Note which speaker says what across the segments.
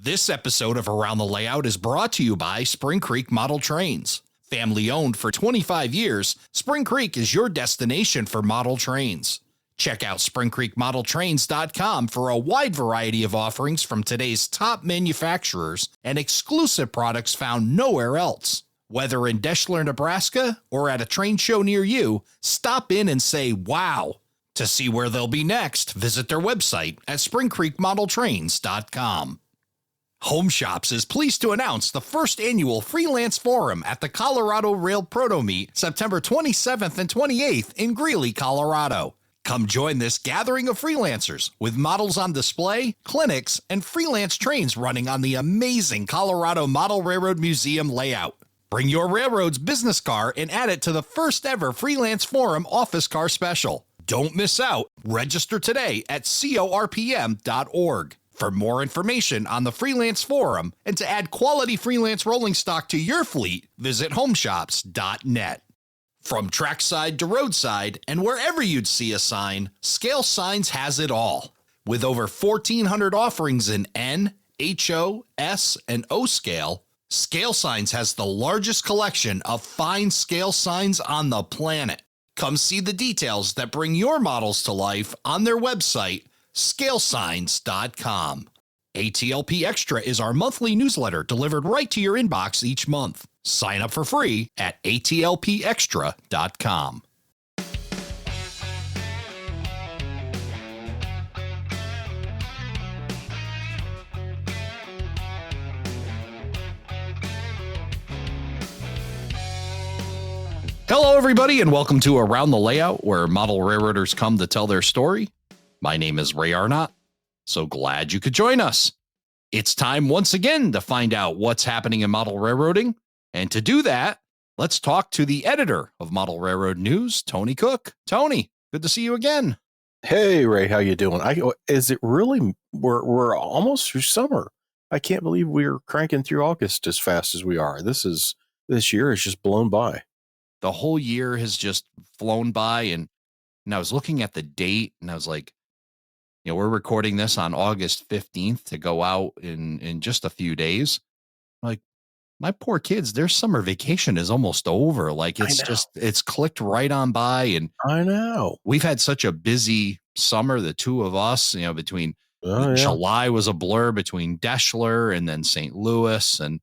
Speaker 1: This episode of Around the Layout is brought to you by Spring Creek Model Trains. Family owned for 25 years, Spring Creek is your destination for model trains. Check out springcreekmodeltrains.com for a wide variety of offerings from today's top manufacturers and exclusive products found nowhere else. Whether in Deschler, Nebraska, or at a train show near you, stop in and say wow. To see where they'll be next, visit their website at springcreekmodeltrains.com. Home Shops is pleased to announce the first annual Freelance Forum at the Colorado Rail Proto Meet, September 27th and 28th in Greeley, Colorado. Come join this gathering of freelancers with models on display, clinics, and freelance trains running on the amazing Colorado Model Railroad Museum layout. Bring your railroad's business car and add it to the first ever Freelance Forum office car special. Don't miss out. Register today at corpm.org. For more information on the Freelance Forum and to add quality freelance rolling stock to your fleet, visit homeshops.net. From trackside to roadside and wherever you'd see a sign, Scale Signs has it all. With over 1,400 offerings in N, HO, S, and O scale, Scale Signs has the largest collection of fine scale signs on the planet. Come see the details that bring your models to life on their website, scalesigns.com. ATLP Extra is our monthly newsletter delivered right to your inbox each month. Sign up for free at atlpextra.com. Hello, everybody, and welcome to Around the Layout, where model railroaders come to tell their story. My name is Ray Arnott. So glad you could join us. It's time once again to find out what's happening in model railroading. And to do that, let's talk to the editor of Model Railroad News, Tony Cook. Tony, good to see you again.
Speaker 2: Hey, Ray, how you doing? Is it really, we're almost through summer. I can't believe we're cranking through August as fast as we are. This year has just blown by.
Speaker 1: The whole year has just flown by, and I was looking at the date and I was like, we're recording this on August 15th to go out in just a few days. Like, my poor kids, their summer vacation is almost over. Like, it's clicked right on by. And
Speaker 2: I know
Speaker 1: we've had such a busy summer, the two of us, between July was a blur between Deschler and then St. Louis. And,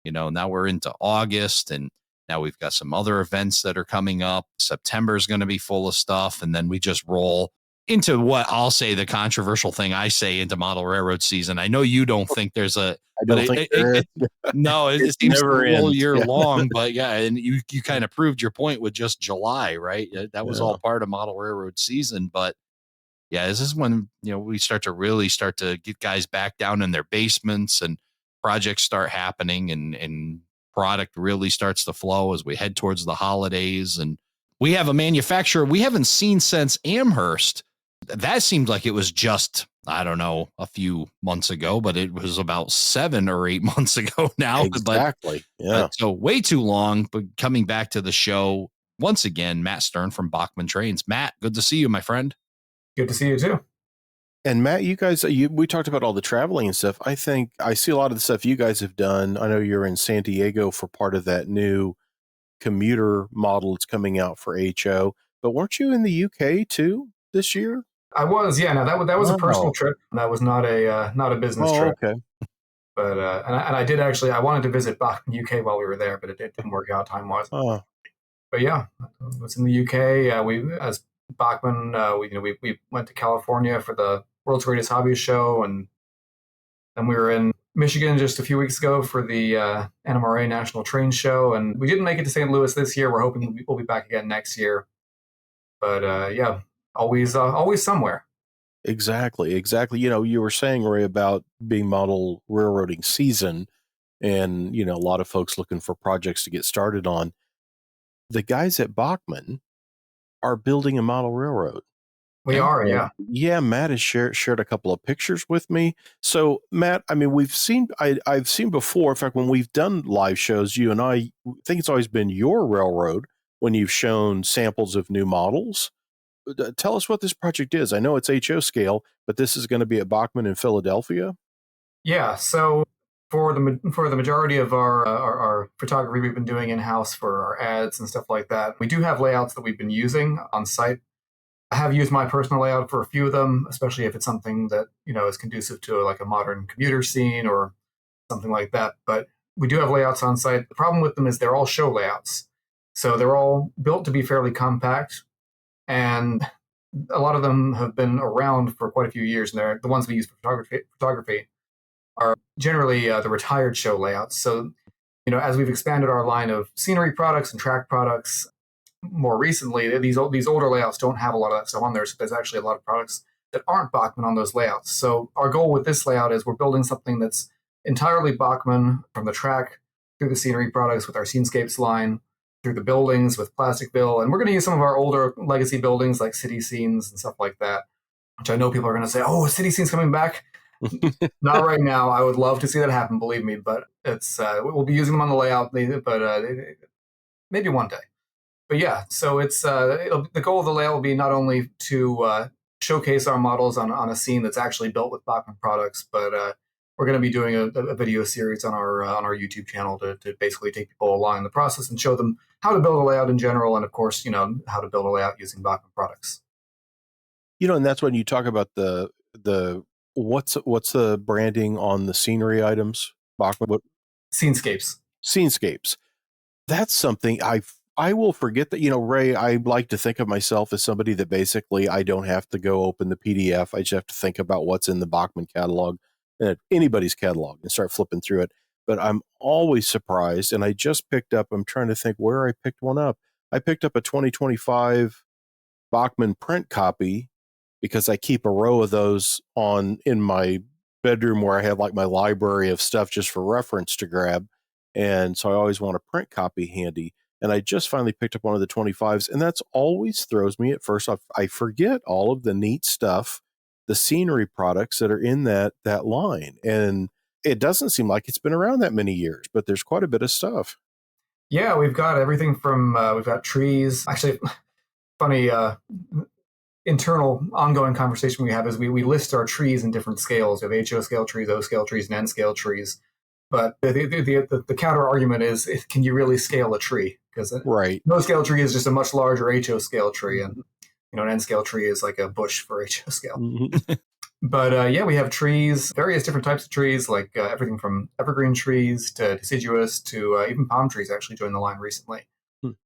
Speaker 1: now we're into August, and now we've got some other events that are coming up. September is going to be full of stuff. And then we just roll into what I'll say the controversial thing I say into model railroad season. I know you don't think there's a, it seems
Speaker 2: never
Speaker 1: the whole
Speaker 2: ends.
Speaker 1: year long, but yeah. And you kind of proved your point with just July, right? That was all part of model railroad season. But yeah, this is when, we start to get guys back down in their basements and projects start happening and product really starts to flow as we head towards the holidays. And we have a manufacturer we haven't seen since Amherst. That seemed like it was just, I don't know, a few months ago, but it was about 7 or 8 months ago now.
Speaker 2: Exactly.
Speaker 1: So way too long, but coming back to the show once again, Matt Stern from Bachmann Trains. Matt, good to see you, my friend.
Speaker 3: Good to see you too.
Speaker 2: And Matt, you guys, we talked about all the traveling and stuff. I think I see a lot of the stuff you guys have done. I know you're in San Diego for part of that new commuter model that's coming out for HO, but weren't you in the UK too this year?
Speaker 3: I was, yeah. No, that was a personal trip. That was not a business trip.
Speaker 2: Okay.
Speaker 3: But and I did actually. I wanted to visit Bachmann, UK while we were there, but it didn't work out time wise.
Speaker 2: Oh.
Speaker 3: But yeah, I was in the UK. We as Bachmann, we went to California for the World's Greatest Hobby Show, and then we were in Michigan just a few weeks ago for the NMRA National Train Show, and we didn't make it to St. Louis this year. We're hoping we'll be back again next year. But yeah. Always somewhere.
Speaker 2: Exactly. You were saying, Ray, about being model railroading season and, a lot of folks looking for projects to get started on. The guys at Bachmann are building a model railroad.
Speaker 3: We are, yeah.
Speaker 2: Yeah, Matt has shared a couple of pictures with me. So, Matt, I mean, I've seen before, in fact, when we've done live shows, you and I think it's always been your railroad when you've shown samples of new models. Tell us what this project is. I know it's HO scale, but this is going to be at Bachmann in Philadelphia.
Speaker 3: Yeah, so for the majority of our photography we've been doing in house for our ads and stuff like that, we do have layouts that we've been using on site. I have used my personal layout for a few of them, especially if it's something that is conducive to like a modern commuter scene or something like that. But we do have layouts on site. The problem with them is they're all show layouts, so they're all built to be fairly compact, and a lot of them have been around for quite a few years. And they're the ones we use for photography are generally the retired show layouts. So, as we've expanded our line of scenery products and track products more recently, these older layouts don't have a lot of that stuff on there. So there's actually a lot of products that aren't Bachmann on those layouts. So our goal with this layout is we're building something that's entirely Bachmann from the track through the scenery products with our Scenescapes line, through the buildings with Plasticville. And we're going to use some of our older legacy buildings like city scenes and stuff like that, which I know people are going to say, oh, city scenes coming back. Not right now. I would love to see that happen, believe me, but we'll be using them on the layout, but maybe one day. But yeah, so it's the goal of the layout will be not only to showcase our models on a scene that's actually built with Bachmann products, but we're going to be doing a video series on our YouTube channel to basically take people along in the process and show them how to build a layout in general, and of course, how to build a layout using Bachmann products.
Speaker 2: And that's when you talk about the what's the branding on the scenery items? Bachmann, Scenescapes. That's something I will forget that, Ray, I like to think of myself as somebody that basically I don't have to go open the PDF. I just have to think about what's in the Bachmann catalog, anybody's catalog, and start flipping through it. But I'm always surprised. And I just picked up, I'm trying to think where I picked one up. I picked up a 2025 Bachmann print copy because I keep a row of those in my bedroom where I have like my library of stuff just for reference to grab. And so I always want a print copy handy. And I just finally picked up one of the 25s, and that's always throws me at first. I forget all of the neat stuff, the scenery products that are in that line. And it doesn't seem like it's been around that many years, but there's quite a bit of stuff.
Speaker 3: Yeah, we've got everything from, we've got trees. Actually, funny internal ongoing conversation we have is we list our trees in different scales. We have HO scale trees, O scale trees, and N scale trees. But the counter argument is, can you really scale a tree? Because
Speaker 2: right.
Speaker 3: No scale tree is just a much larger HO scale tree, and an N scale tree is like a bush for HO scale. Mm-hmm. But yeah, we have trees, various different types of trees, like everything from evergreen trees to deciduous to even palm trees actually joined the line recently.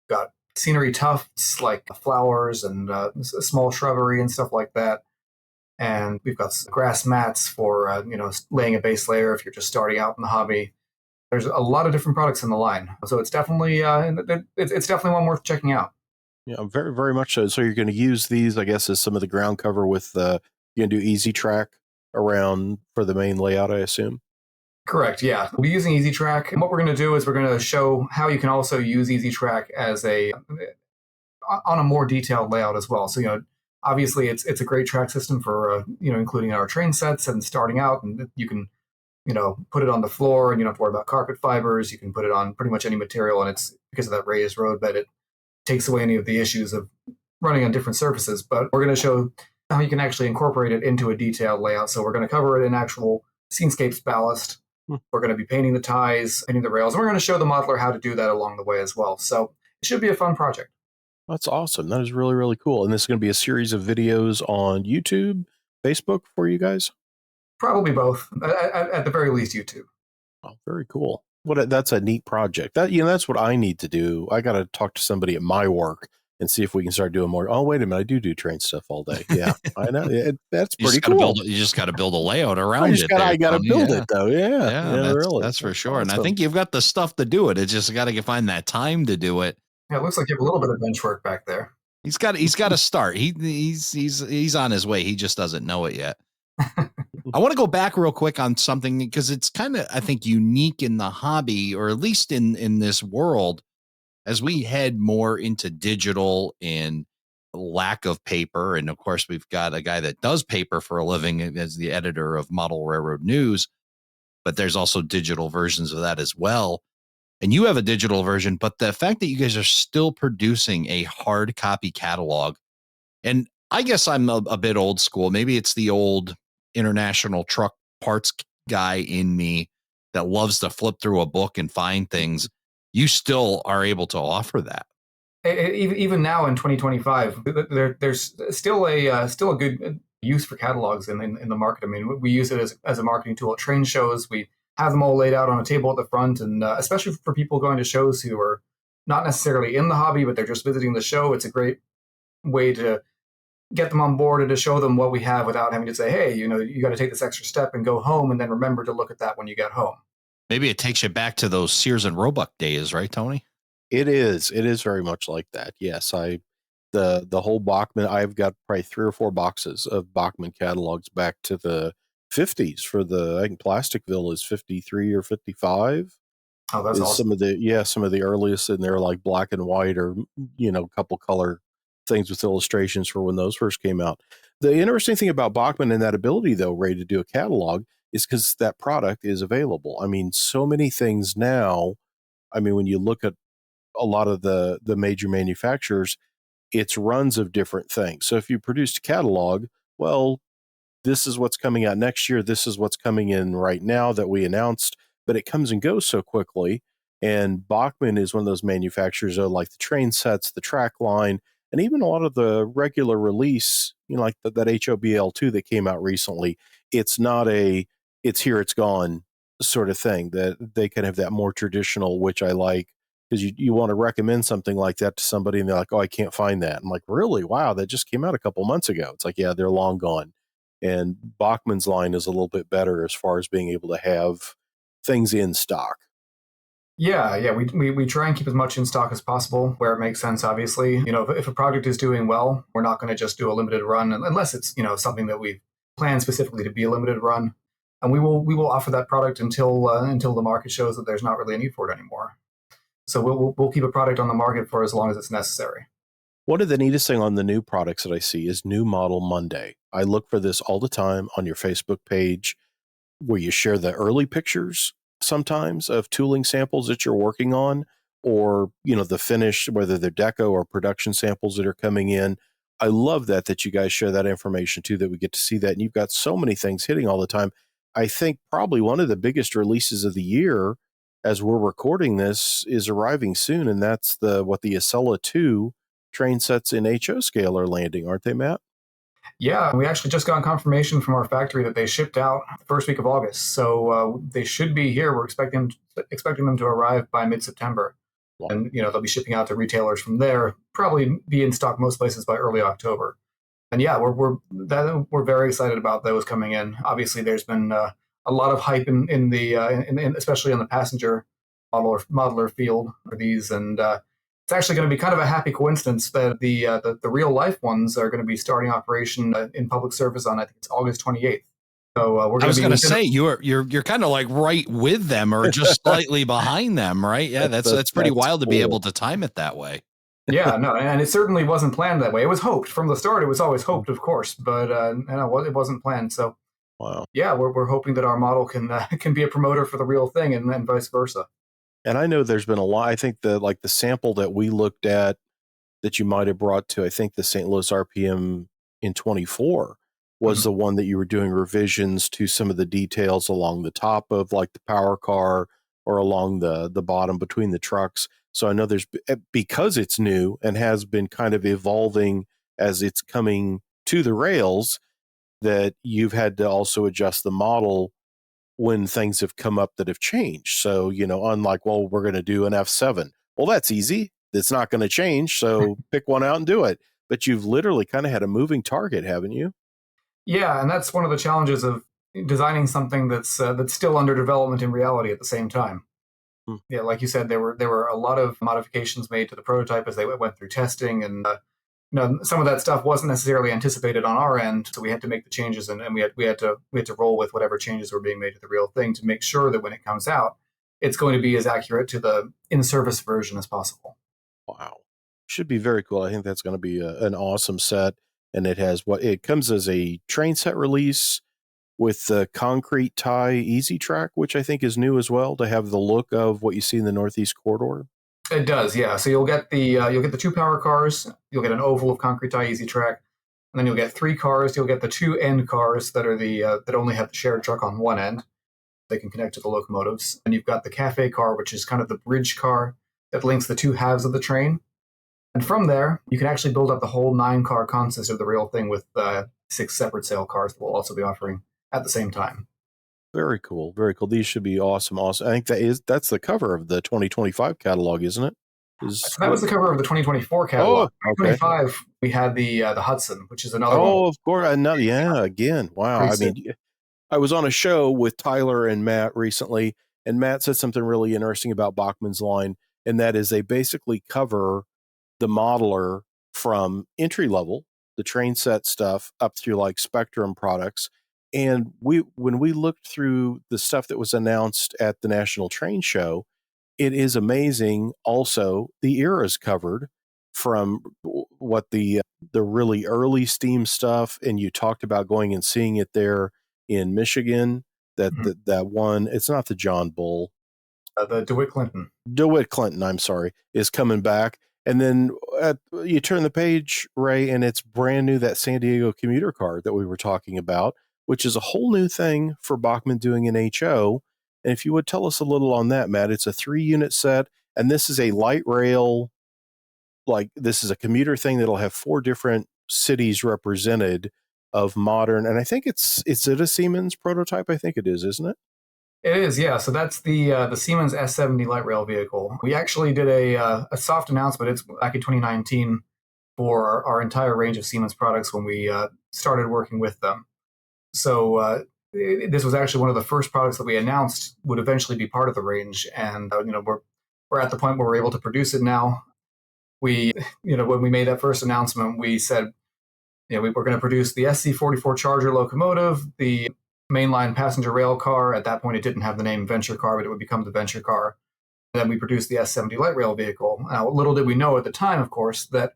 Speaker 3: Got scenery tufts like flowers and small shrubbery and stuff like that. And we've got grass mats for, laying a base layer if you're just starting out in the hobby. There's a lot of different products in the line. So it's definitely it's definitely one worth checking out.
Speaker 2: Yeah, very, very much so. So you're going to use these, I guess, as some of the ground cover with you're going to do Easy Track around for the main layout, I assume?
Speaker 3: Correct, yeah. We'll be using Easy Track. And what we're going to do is we're going to show how you can also use Easy Track as on a more detailed layout as well. So, obviously it's a great track system for, including our train sets and starting out, and you can, put it on the floor and you don't have to worry about carpet fibers. You can put it on pretty much any material, and it's because of that raised roadbed, it takes away any of the issues of running on different surfaces. But we're going to show how you can actually incorporate it into a detailed layout. So we're going to cover it in actual Scenescapes ballast. We're going to be painting the ties, painting the rails, and we're going to show the modeler how to do that along the way as well. So it should be a fun project.
Speaker 2: That's awesome. That is really, really cool. And this is going to be a series of videos on YouTube, Facebook for you guys?
Speaker 3: Probably both. At the very least, YouTube.
Speaker 2: Oh, very cool. That's a neat project. That's what I need to do. I got to talk to somebody at my work and see if we can start doing more. Oh, wait a minute. I do train stuff all day. Yeah, I know. That's pretty cool.
Speaker 1: You just got to build a layout around it.
Speaker 2: I got to build it, though. Yeah, really.
Speaker 1: That's for sure. Awesome. And I think you've got the stuff to do it. It's just got to find that time to do it.
Speaker 3: Yeah, it looks like you have a little bit of bench work back there.
Speaker 1: He's got to start. He's on his way. He just doesn't know it yet. I want to go back real quick on something because it's kind of, I think, unique in the hobby, or at least in this world, as we head more into digital and lack of paper. And of course, we've got a guy that does paper for a living as the editor of Model Railroad News, but there's also digital versions of that as well. And you have a digital version, but the fact that you guys are still producing a hard copy catalog, and I guess I'm a bit old school. Maybe it's the old International Truck Parts guy in me that loves to flip through a book and find things, you still are able to offer that.
Speaker 3: Even now in 2025, there's still a good use for catalogs in the market. I mean, we use it as a marketing tool at train shows. We have them all laid out on a table at the front, and especially for people going to shows who are not necessarily in the hobby, but they're just visiting the show. It's a great way to get them on board and to show them what we have without having to say, hey, you got to take this extra step and go home, and then remember to look at that when you get home.
Speaker 1: Maybe it takes you back to those Sears and Roebuck days, right, Tony?
Speaker 2: It is very much like that. Yes, the whole Bachmann. I've got probably 3 or 4 boxes of Bachmann catalogs back to the 50s. For I think Plasticville is 53 or 55.
Speaker 3: Oh, that's awesome.
Speaker 2: Some of the earliest, and they're like black and white, or a couple color things with illustrations for when those first came out. The interesting thing about Bachmann and that ability, though, Ray, to do a catalog is because that product is available. I mean, so many things now. I mean, when you look at a lot of the major manufacturers, it's runs of different things. So if you produced a catalog, well, this is what's coming out next year. This is what's coming in right now that we announced, but it comes and goes so quickly. And Bachmann is one of those manufacturers of like the train sets, the track line, and even a lot of the regular release, like that HOBL2 that came out recently. It's not it's here, it's gone sort of thing. That they can have that more traditional, which I like, because you want to recommend something like that to somebody and they're like, oh, I can't find that. I'm like, really? Wow, that just came out a couple months ago. It's like, yeah, they're long gone. And Bachmann's line is a little bit better as far as being able to have things in stock.
Speaker 3: Yeah. We try and keep as much in stock as possible where it makes sense, obviously. If a project is doing well, we're not going to just do a limited run unless it's, something that we plan specifically to be a limited run. And we will offer that product until the market shows that there's not really a need for it anymore. So we'll keep a product on the market for as long as it's necessary.
Speaker 2: One of the neatest thing on the new products that I see is New Model Monday. I look for this all the time on your Facebook page, where you share the early pictures sometimes of tooling samples that you're working on, or the finished, whether they're deco or production samples that are coming in. I love that you guys share that information too, that we get to see that. And you've got so many things hitting all the time. I think probably one of the biggest releases of the year as we're recording this is arriving soon, and that's the Acela 2 train sets in HO scale are landing, aren't they, Matt?
Speaker 3: Yeah, we actually just got confirmation from our factory that they shipped out the first week of August. So they should be here. We're expecting them to arrive by mid-September. Wow. And they'll be shipping out to retailers from there, probably be in stock most places by early October. And yeah, we're very excited about those coming in. Obviously, there's been a lot of hype in especially in the passenger modeler field for these, and it's actually going to be kind of a happy coincidence that the real life ones are going to be starting operation in public service on, I think it's August 28th. So I
Speaker 1: was going to say you're kind of like right with them, or just slightly behind them, right? Yeah, that's pretty wild to be able to time it that way.
Speaker 3: Yeah, no, and it certainly wasn't planned that way. It was hoped from the start. It was always hoped, of course, but it wasn't planned. So,
Speaker 2: wow.
Speaker 3: Yeah, we're hoping that our model can be a promoter for the real thing, and vice versa.
Speaker 2: And I know there's been a lot. I think the sample that we looked at that you might have brought to, I think, the St. Louis RPM in 24 was the one that you were doing revisions to some of the details along the top of like the power car or along the bottom between the trucks. So I know because it's new and has been kind of evolving as it's coming to the rails, that you've had to also adjust the model when things have come up that have changed. So, unlike, well, we're going to do an F7. Well, that's easy. It's not going to change. So pick one out and do it. But you've literally kind of had a moving target, haven't you?
Speaker 3: Yeah, and that's one of the challenges of designing something that's still under development in reality at the same time. Yeah, like you said, there were a lot of modifications made to the prototype as they went through testing, and some of that stuff wasn't necessarily anticipated on our end, so we had to make the changes, and we had to roll with whatever changes were being made to the real thing to make sure that when it comes out, it's going to be as accurate to the in-service version as possible.
Speaker 2: Wow, should be very cool. I think that's going to be an awesome set, and it comes as a train set release with the concrete tie easy track, which I think is new as well, to have the look of what you see in the Northeast Corridor.
Speaker 3: It does, yeah. So you'll get the 2 power cars, you'll get an oval of concrete tie easy track, and then you'll get 3 cars. You'll get the 2 end cars that are that only have the shared truck on one end, they can connect to the locomotives. And you've got the cafe car, which is kind of the bridge car that links the two halves of the train. And from there, you can actually build up the whole 9-car consist of the real thing with 6 separate sail cars that we'll also be offering at the same time.
Speaker 2: Very cool. Very cool. These should be awesome. Awesome. I think that's the cover of the 2025 catalog, isn't it?
Speaker 3: So that was the cover of the 2024 catalog.
Speaker 2: Oh, okay.
Speaker 3: 2025, we had the Hudson, which is another one.
Speaker 2: Oh, of course. Another, yeah, again. Wow. I mean, I was on a show with Tyler and Matt recently, and Matt said something really interesting about Bachmann's line, and that is they basically cover the modeler from entry level, the train set stuff, up through like Spectrum products. And when we looked through the stuff that was announced at the National Train Show, it is amazing. Also, the eras covered from what the really early steam stuff, and you talked about going and seeing it there in Michigan. That one, it's not the John Bull,
Speaker 3: the DeWitt Clinton.
Speaker 2: DeWitt Clinton, I'm sorry, is coming back. And then you turn the page, Ray, and it's brand new, that San Diego commuter car that we were talking about, which is a whole new thing for Bachmann doing an HO. And if you would tell us a little on that, Matt, it's a 3-unit set, and this is a light rail, like this is a commuter thing that'll have 4 different cities represented of modern, and I think is it a Siemens prototype? I think it is, isn't it?
Speaker 3: It is, yeah. So that's the Siemens S70 light rail vehicle. We actually did a soft announcement. It's back in 2019 for our entire range of Siemens products when we started working with them. So this was actually one of the first products that we announced would eventually be part of the range, and we're at the point where we're able to produce it now. We, when we made that first announcement, we said, we were going to produce the SC44 Charger locomotive, the mainline passenger rail car. At that point, it didn't have the name Venture Car, but it would become the Venture Car. And then we produced the S70 light rail vehicle. Now, little did we know at the time, of course, that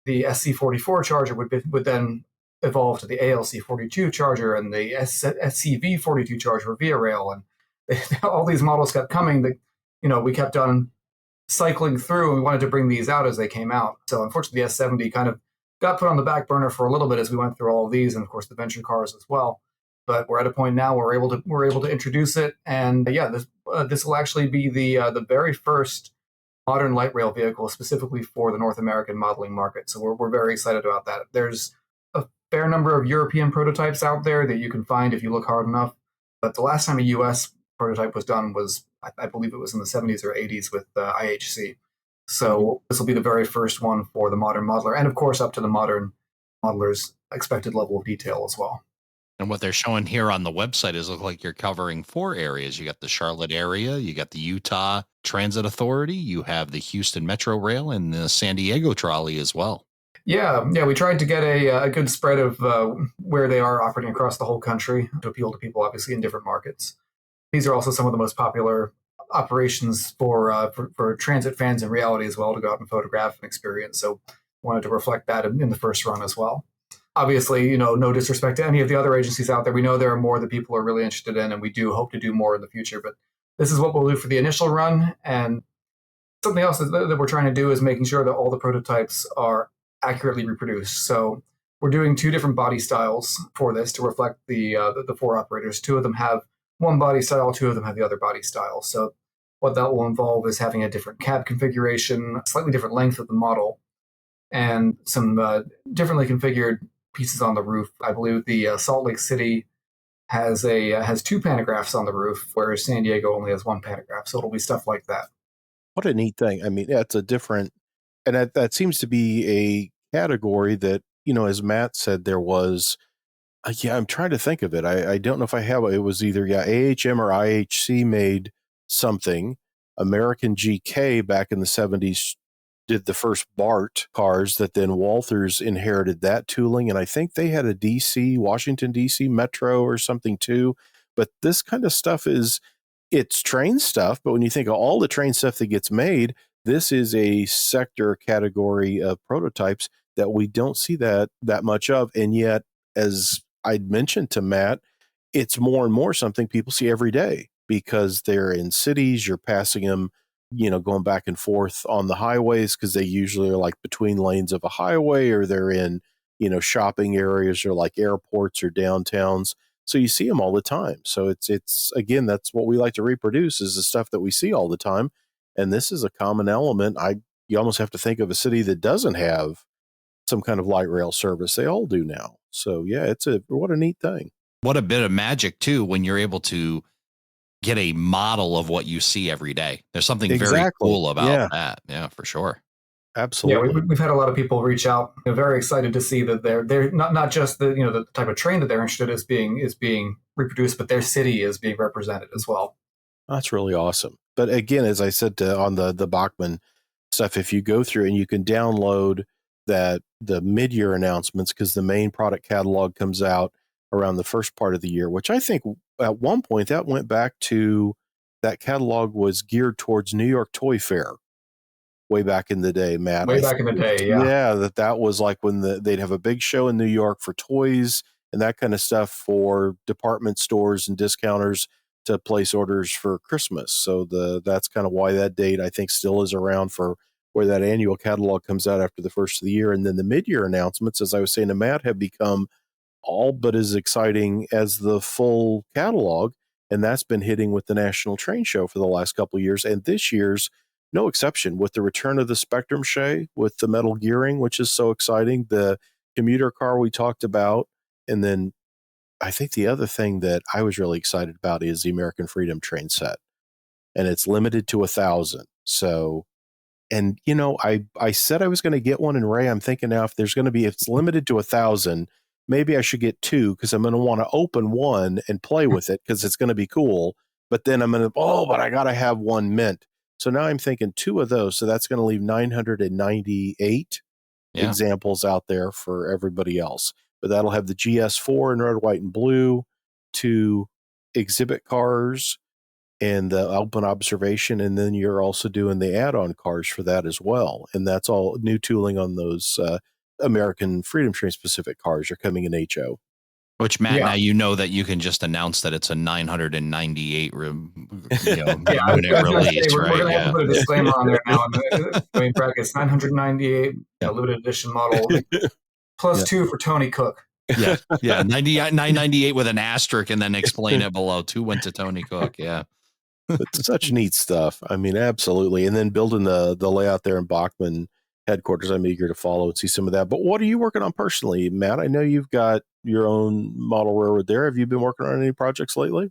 Speaker 3: the SC44 Charger would then evolve to the ALC42 Charger and the SCV42 Charger for Via Rail. And all these models kept coming that, we kept on cycling through, and we wanted to bring these out as they came out. So unfortunately, the S70 kind of got put on the back burner for a little bit as we went through all of these, and of course the Venture Cars as well. But we're at a point now where we're able to introduce it, and this will actually be the very first modern light rail vehicle specifically for the North American modeling market. So we're very excited about that. There's a fair number of European prototypes out there that you can find if you look hard enough. But the last time a U.S. prototype was done was, I believe it was in the 70s or 80s with IHC. So this will be the very first one for the modern modeler, and of course up to the modern modeler's expected level of detail as well.
Speaker 1: And what they're showing here on the website is look like you're covering 4 areas. You got the Charlotte area, you got the Utah Transit Authority, you have the Houston Metro Rail, and the San Diego Trolley as well.
Speaker 3: Yeah, we tried to get a good spread of where they are operating across the whole country to appeal to people, obviously, in different markets. These are also some of the most popular operations for transit fans in reality as well, to go out and photograph and experience. So wanted to reflect that in the first run as well. Obviously, no disrespect to any of the other agencies out there. We know there are more that people are really interested in, and we do hope to do more in the future. But this is what we'll do for the initial run. And something else that we're trying to do is making sure that all the prototypes are accurately reproduced. So we're doing 2 different body styles for this to reflect the 4 operators. 2 of them have one body style, 2 of them have the other body style. So what that will involve is having a different cab configuration, a slightly different length of the model, and some differently configured pieces on the roof. I believe the Salt Lake City has 2 pantographs on the roof, whereas San Diego only has 1 pantograph. So it'll be stuff like that.
Speaker 2: What a neat thing. I mean, it's a different, and that seems to be a category that, as Matt said, there was, I'm trying to think of it. I don't know if I have, it was either, AHM or IHC made something. American GK back in the 70s did the first BART cars, that then Walthers inherited that tooling. And I think they had a Washington, D.C. Metro or something too. But this kind of stuff it's train stuff. But when you think of all the train stuff that gets made, this is a sector category of prototypes that we don't see that much of. And yet, as I'd mentioned to Matt, it's more and more something people see every day because they're in cities. You're passing them, going back and forth on the highways because they usually are like between lanes of a highway, or they're in, shopping areas or like airports or downtowns. So you see them all the time. So it's again, that's what we like to reproduce, is the stuff that we see all the time. And this is a common element. You almost have to think of a city that doesn't have some kind of light rail service. They all do now. So yeah, what a neat thing.
Speaker 1: What a bit of magic too, when you're able to get a model of what you see every day. There's something very cool about that. Yeah, for sure.
Speaker 2: Absolutely.
Speaker 3: Yeah, we've had a lot of people reach out, very excited to see that they're not just the type of train that they're interested in is being reproduced, but their city is being represented as well.
Speaker 2: That's really awesome. But again, as I said on the Bachmann stuff, if you go through and you can download the mid-year announcements, because the main product catalog comes out around the first part of the year, which I think at one point that went back to, that catalog was geared towards New York Toy Fair way back in the day, Matt.
Speaker 3: Way back in the day, yeah.
Speaker 2: Yeah, that was like when they'd have a big show in New York for toys and that kind of stuff for department stores and discounters to place orders for Christmas. So that's kind of why that date, I think, still is around for where that annual catalog comes out after the first of the year. And then the mid-year announcements, as I was saying to Matt, have become all but as exciting as the full catalog. And that's been hitting with the National Train Show for the last couple of years. And this year's no exception, with the return of the Spectrum Shay, with the metal gearing, which is so exciting, the commuter car we talked about. And then I think the other thing that I was really excited about is the American Freedom train set. And it's limited to 1,000. So, and I said I was going to get one, and Ray, I'm thinking now, if it's limited to 1,000, maybe I should get two, because I'm going to want to open one and play with it because it's going to be cool. But then but I got to have one mint. So now I'm thinking two of those. So that's going to leave 998 examples out there for everybody else. But that'll have the GS4 in red, white, and blue, 2 exhibit cars, and the open observation. And then you're also doing the add-on cars for that as well. And that's all new tooling on those American Freedom Train specific cars are coming in HO.
Speaker 1: Which, Matt, now you know that you can just announce that it's a 998 unit release,
Speaker 3: we're
Speaker 1: right?
Speaker 3: We're going to have to put a disclaimer on there now. I mean, brackets 998 limited edition model, plus 2 for Tony Cook.
Speaker 1: Yeah, 998 with an asterisk, and then explain it below. 2 went to Tony Cook. Yeah,
Speaker 2: it's such neat stuff. I mean, absolutely. And then building the layout there in Bachmann headquarters, I'm eager to follow and see some of that. But what are you working on personally, Matt? I know you've got your own model railroad there. Have you been working on any projects lately?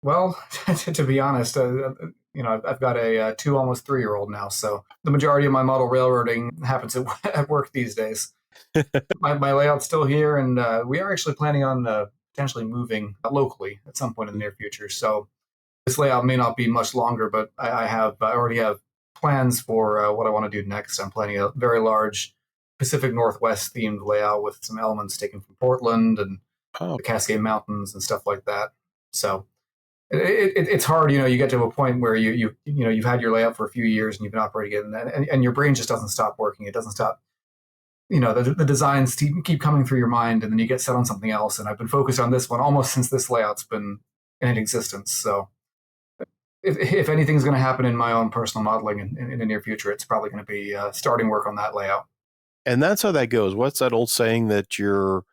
Speaker 3: Well, to be honest, I've got a 2, almost 3-year-old now, so the majority of my model railroading happens at work these days. my layout's still here, and we are actually planning on potentially moving locally at some point in the near future. So this layout may not be much longer, but I already have plans for what I want to do next. I'm planning a very large Pacific Northwest themed layout with some elements taken from Portland and the Cascade Mountains and stuff like that. So it's hard, you get to a point where you've had your layout for a few years and you've been operating it, and your brain just doesn't stop working. It doesn't stop. The designs keep coming through your mind, and then you get set on something else. And I've been focused on this one almost since this layout's been in existence. So if anything's going to happen in my own personal modeling in the near future, it's probably going to be starting work on that layout. And
Speaker 2: that's how that goes. What's that old saying that your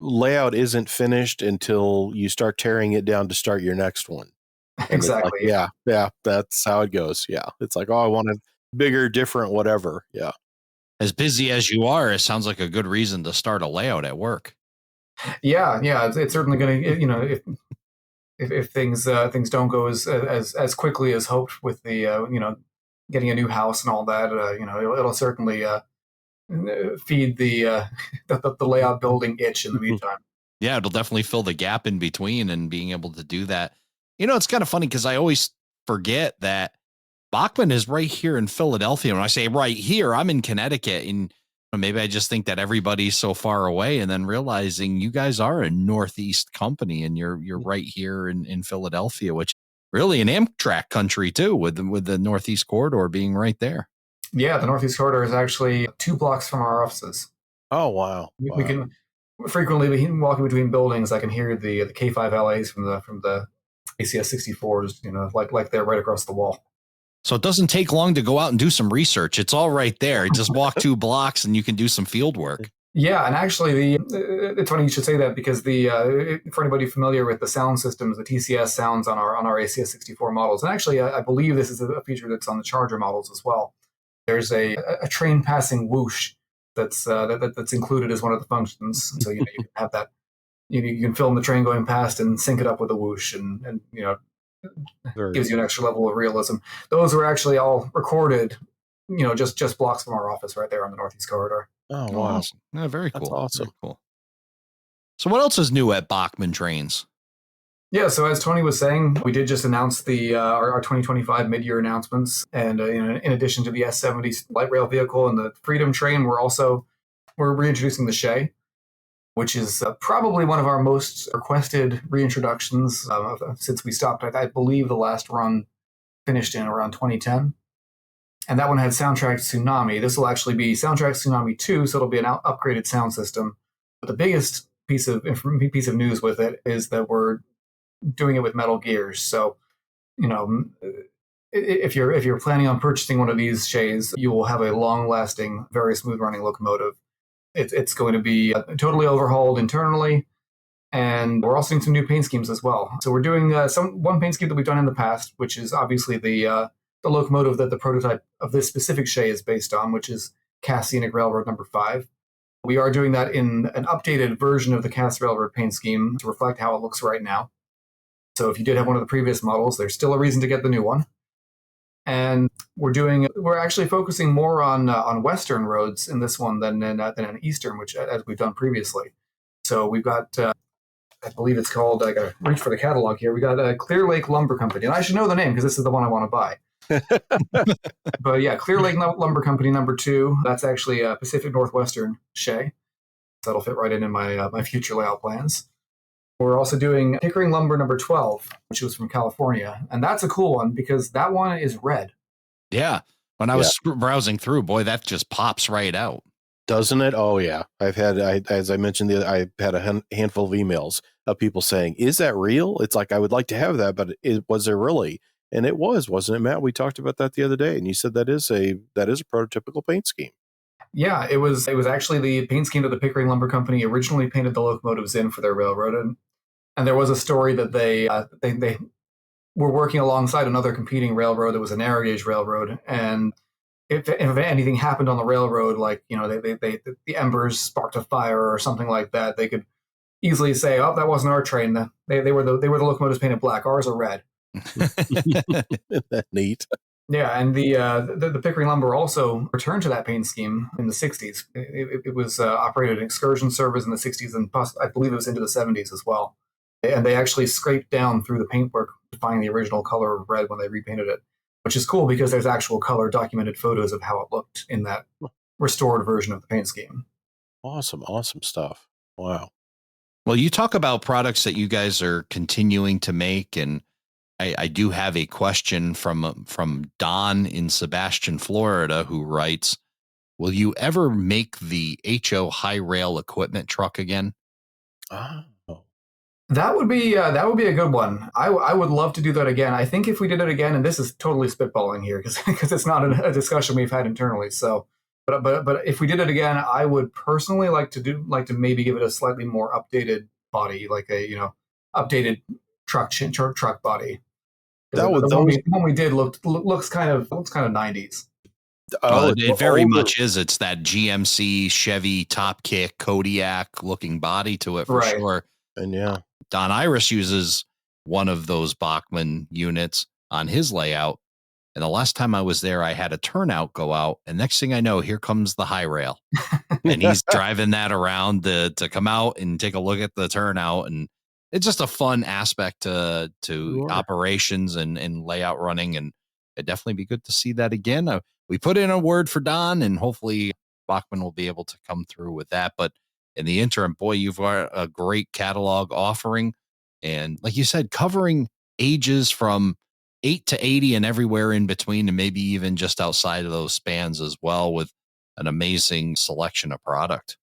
Speaker 2: layout isn't finished until you start tearing it down to start your next one? And
Speaker 3: exactly.
Speaker 2: Like, yeah, that's how it goes. Yeah. It's like, I want it bigger, different, whatever. Yeah.
Speaker 1: As busy as you are, it sounds like a good reason to start a layout at work.
Speaker 3: Yeah. It's certainly going to, if things don't go as quickly as hoped with the getting a new house and all that, it'll certainly feed the layout building itch in the meantime.
Speaker 1: Yeah, it'll definitely fill the gap in between, and being able to do that. It's kind of funny because I always forget that Bachmann is right here in Philadelphia. When I say right here, I'm in Connecticut, and maybe I just think that everybody's so far away, and then realizing you guys are a Northeast company, and you're right here in Philadelphia, which really an Amtrak country too, with the Northeast corridor being right there.
Speaker 3: Yeah, the Northeast corridor is actually 2 blocks from our offices.
Speaker 2: Oh wow!
Speaker 3: We can frequently walking between buildings. I can hear the K5LAs from the ACS 64s, like they're right across the wall.
Speaker 1: So it doesn't take long to go out and do some research. It's all right there. Just walk 2 blocks and you can do some field work.
Speaker 3: Yeah, and actually, it's funny you should say that because for anybody familiar with the sound systems, the TCS sounds on our ACS 64 models, and actually, I believe this is a feature that's on the Charger models as well. There's a train passing whoosh that's included as one of the functions, so you can have that. You can film the train going past and sync it up with a whoosh, and
Speaker 2: Very
Speaker 3: gives you an extra level of realism. Those were actually all recorded, just blocks from our office right there on the Northeast Corridor.
Speaker 2: Oh, wow.
Speaker 1: Awesome. Yeah, very
Speaker 2: That's
Speaker 1: cool.
Speaker 2: awesome.
Speaker 1: Very cool. So what else is new at Bachmann Trains?
Speaker 3: Yeah, so as Tony was saying, we did just announce our 2025 mid-year announcements, and in addition to the S70 light rail vehicle and the Freedom train, we're reintroducing the Shay, which is probably one of our most requested reintroductions since we stopped. I believe the last run finished in around 2010. And that one had Soundtrack Tsunami. This will actually be Soundtrack Tsunami 2, so it'll be an upgraded sound system. But the biggest piece of news with it is that we're doing it with metal gears. So, if you're planning on purchasing one of these Shays, you will have a long-lasting, very smooth-running locomotive. It's going to be totally overhauled internally, and we're also doing some new paint schemes as well. So we're doing one paint scheme that we've done in the past, which is obviously the locomotive that the prototype of this specific Shay is based on, which is Cass Scenic Railroad number 5. We are doing that in an updated version of the Cass Railroad paint scheme to reflect how it looks right now. So if you did have one of the previous models, there's still a reason to get the new one. And we're actually focusing more on Western roads in this one than in Eastern, which as we've done previously. So we've got, I believe it's called, I got to reach for the catalog here. We got Clear Lake Lumber Company, and I should know the name because this is the one I want to buy. But yeah, Clear Lake Lumber Company number 2. That's actually a Pacific Northwestern Shay. So that'll fit right in my future layout plans. We're also doing Pickering Lumber number 12, which was from California. And that's a cool one because that one is red.
Speaker 1: Yeah. When I was browsing through, boy, that just pops right out.
Speaker 2: Doesn't it? Oh, yeah. As I mentioned, I had a handful of emails of people saying, is that real? It's like, I would like to have that, but was there really? And it wasn't it, Matt? We talked about that the other day, and you said that is a prototypical paint scheme.
Speaker 3: Yeah, it was actually the paint scheme that the Pickering Lumber Company originally painted the locomotives in for their railroad. And there was a story that they were working alongside another competing railroad that was a narrow gauge railroad. And if anything happened on the railroad, like, the embers sparked a fire or something like that, they could easily say, oh, that wasn't our train. They were the locomotives painted black. Ours are red.
Speaker 2: Isn't that neat?
Speaker 3: Yeah, and the Pickering Lumber also returned to that paint scheme in the 60s. It was operated in excursion service in the 60s, and I believe it was into the 70s as well. And they actually scraped down through the paintwork to find the original color of red when they repainted it, which is cool because there's actual color documented photos of how it looked in that restored version of the paint scheme.
Speaker 2: Awesome stuff. Wow.
Speaker 1: Well, you talk about products that you guys are continuing to make, and I do have a question from Don in Sebastian, Florida, who writes, will you ever make the HO high rail equipment truck again?
Speaker 2: Oh.
Speaker 3: That would be a good one. I would love to do that again. I think if we did it again, and this is totally spitballing here because it's not a discussion we've had internally. So, but if we did it again, I would personally like to maybe give it a slightly more updated body, like a updated truck body. The one we did looks kind of 90s.
Speaker 1: Oh, it very much is. It's that GMC Chevy top kick Kodiak looking body to it for sure.
Speaker 2: And yeah,
Speaker 1: Don Iris uses one of those Bachmann units on his layout. And the last time I was there, I had a turnout go out. And next thing I know, here comes the high rail. And he's driving that around to come out and take a look at the turnout. And it's just a fun aspect to operations and layout running. And it'd definitely be good to see that again. We put in a word for Don, and hopefully Bachmann will be able to come through with that. But in the interim, boy, you've got a great catalog offering. And like you said, covering ages from 8 to 80 and everywhere in between, and maybe even just outside of those spans as well, with an amazing selection of product.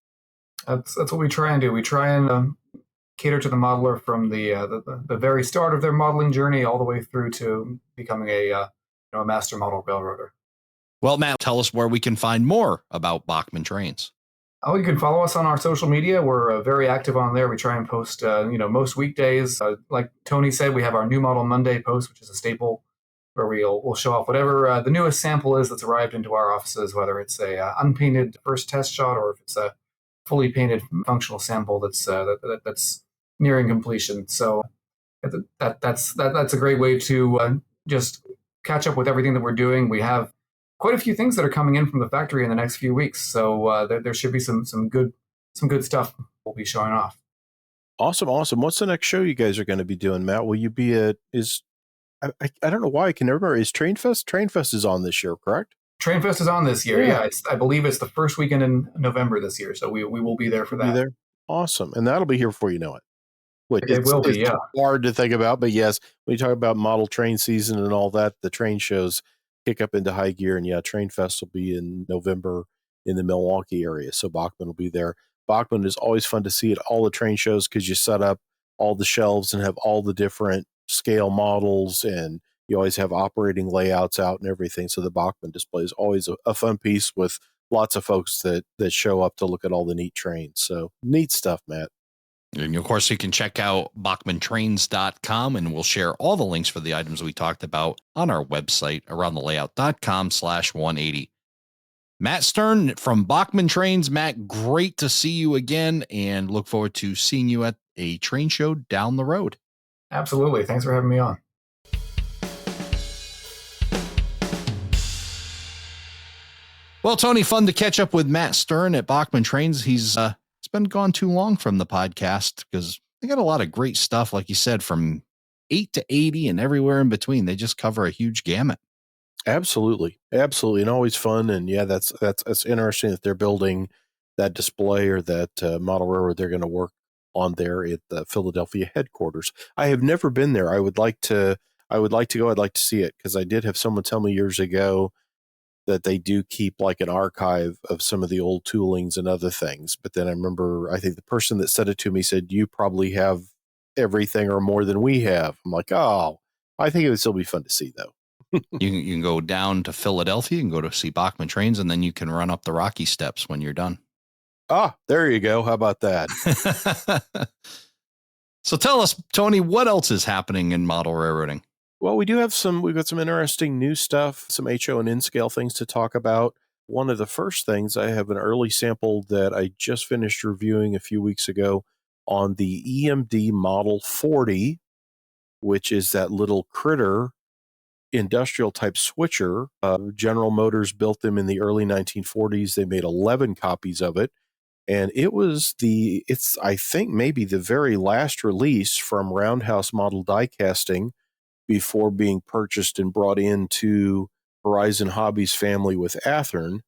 Speaker 3: That's what we try and do. We try and cater to the modeler from the very start of their modeling journey all the way through to becoming a master model railroader.
Speaker 1: Well, Matt, tell us where we can find more about Bachmann trains.
Speaker 3: Oh, you can follow us on our social media. We're very active on there. We try and post, most weekdays. Like Tony said, we have our New Model Monday post, which is a staple where we'll show off whatever the newest sample is that's arrived into our offices, whether it's a unpainted first test shot or if it's a fully painted functional sample that's nearing completion. So that's a great way to just catch up with everything that we're doing. We have quite a few things that are coming in from the factory in the next few weeks, so there should be some good stuff we'll be showing off.
Speaker 2: Awesome. What's the next show you guys are going to be doing, Matt? Will you be at I don't know why I can never remember. Is Trainfest? Trainfest is on this year, correct?
Speaker 3: Trainfest is on this year. Yeah, I believe it's the first weekend in November this year, so we will be there for that.
Speaker 2: Be there? Awesome, and that'll be here before you know it.
Speaker 3: It will be, yeah.
Speaker 2: Hard to think about, but yes, when you talk about model train season and all that, the train shows kick up into high gear, and yeah, Train Fest will be in November in the Milwaukee area, so Bachmann will be there. Bachmann is always fun to see at all the train shows because you set up all the shelves and have all the different scale models, and you always have operating layouts out and everything. So the Bachmann display is always a fun piece with lots of folks that show up to look at all the neat trains. So neat stuff, Matt.
Speaker 1: And of course, you can check out bachmanntrains.com, and we'll share all the links for the items we talked about on our website, aroundthelayout.com/180. Matt Stern from Bachmann Trains. Matt, great to see you again, and look forward to seeing you at a train show down the road.
Speaker 3: Absolutely. Thanks for having me on.
Speaker 1: Well, Tony, fun to catch up with Matt Stern at Bachmann Trains. He's it's been gone too long from the podcast because they got a lot of great stuff, like you said, from 8 to 80 and everywhere in between. They just cover a huge gamut.
Speaker 2: Absolutely, and always fun. And yeah, that's interesting that they're building that display or that model railroad they're going to work on there at the Philadelphia headquarters. I have never been there. I would like to go. I'd like to see it because I did have someone tell me years ago that they do keep like an archive of some of the old toolings and other things. But then I remember, I think the person that said it to me said, you probably have everything or more than we have. I'm like, oh, I think it would still be fun to see though.
Speaker 1: You can go down to Philadelphia and go to see Bachmann Trains, and then you can run up the Rocky Steps when you're done.
Speaker 2: Ah, there you go. How about that?
Speaker 1: So tell us, Tony, what else is happening in model railroading?
Speaker 2: Well, we've got some interesting new stuff, some HO and N-scale things to talk about. One of the first things, I have an early sample that I just finished reviewing a few weeks ago on the EMD Model 40, which is that little critter industrial type switcher. General Motors built them in the early 1940s. They made 11 copies of it. And it's I think maybe the very last release from Roundhouse Model Die Casting before being purchased and brought into Horizon Hobbies family with Athearn.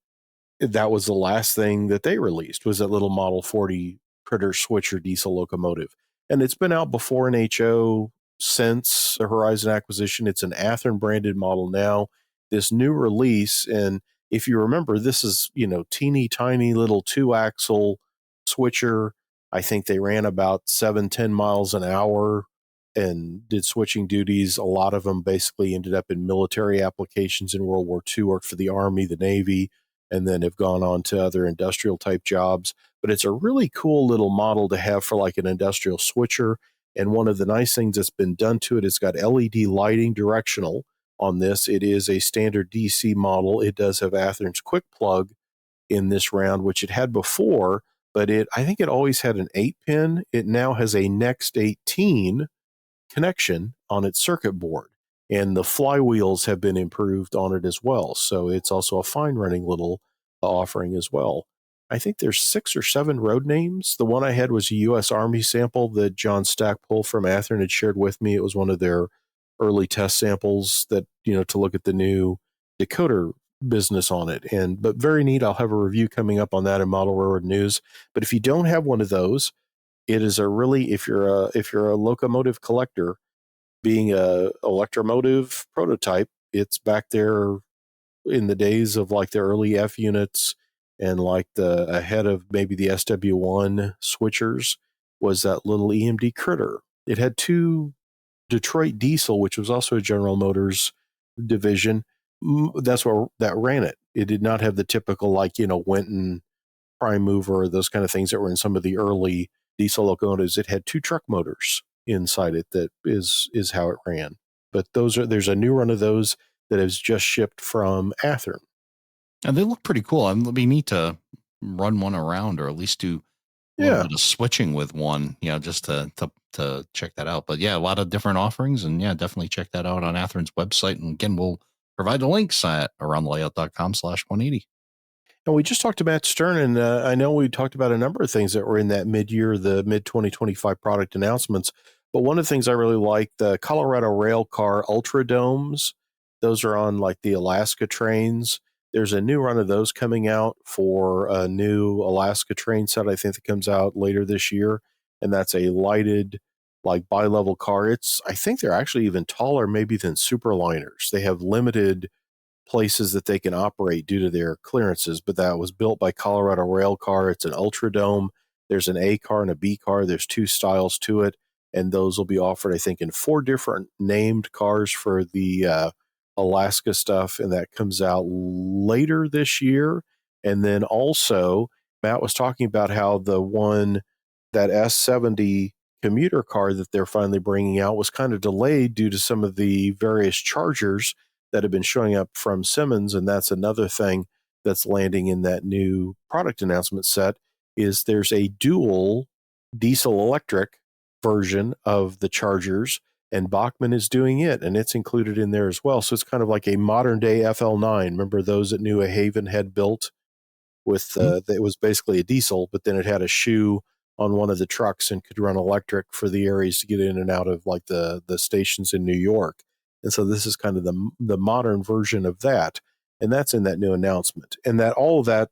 Speaker 2: That was the last thing that they released, was that little Model 40 critter switcher diesel locomotive. And it's been out before in HO since the Horizon acquisition. It's an Athearn branded model now. This new release, and if you remember, this is, teeny tiny little 2-axle switcher. I think they ran about 7-10 miles an hour and did switching duties. A lot of them basically ended up in military applications in World War II, worked for the Army, the Navy, and then have gone on to other industrial type jobs. But it's a really cool little model to have for like an industrial switcher. And one of the nice things that's been done to it, it's got LED lighting directional on this. It is a standard DC model. It does have Athearn's quick plug in this round, which it had before, but I think it always had an 8-pin. It now has a Next 18 connection on its circuit board, and the flywheels have been improved on it as well. So it's also a fine running little offering as well. I think there's 6 or 7 road names. The one I had was a U.S. Army sample that John Stackpole from Athearn had shared with me. It was one of their early test samples that, to look at the new decoder business on it. But very neat. I'll have a review coming up on that in Model Railroad News. But if you don't have one of those, it is if you're a locomotive collector, being a electromotive prototype, it's back there in the days of like the early F units and like ahead of maybe the SW1 switchers was that little EMD critter. It had 2 Detroit Diesel, which was also a General Motors division. That's where that ran it. It did not have the typical Winton prime mover, those kind of things that were in some of the early diesel locomotives. It had 2 truck motors inside it. That is how it ran. But there's a new run of those that has just shipped from Athearn.
Speaker 1: And they look pretty cool. It'd be neat to run one around, or at least do a little bit of switching with one, just to check that out. But yeah, a lot of different offerings, and yeah, definitely check that out on Athearn's website. And again, we'll provide the links at aroundthelayout.com/180.
Speaker 2: And we just talked to Matt Stern, and I know we talked about a number of things that were in that the mid-2025 product announcements. But one of the things I really like, the Colorado Rail Car Ultra Domes, those are on like the Alaska trains. There's a new run of those coming out for a new Alaska train set, I think, that comes out later this year. And that's a lighted, like bi-level car. I think they're actually even taller maybe than Superliners. They have limited places that they can operate due to their clearances, but that was built by Colorado Rail Car. It's an Ultra Dome. There's an A car and a B car. There's 2 styles to it. And those will be offered, I think, in 4 different named cars for the Alaska stuff. And that comes out later this year. And then also, Matt was talking about how that S70 commuter car that they're finally bringing out was kind of delayed due to some of the various chargers that have been showing up from Simmons. And that's another thing that's landing in that new product announcement set, is there's a dual diesel electric version of the chargers, and Bachmann is doing it, and it's included in there as well. So it's kind of like a modern day FL9. Remember those that New Haven had built with, it was basically a diesel, but then it had a shoe on one of the trucks and could run electric for the areas to get in and out of like the stations in New York. And so this is kind of the modern version of that. And that's in that new announcement. And that all of that,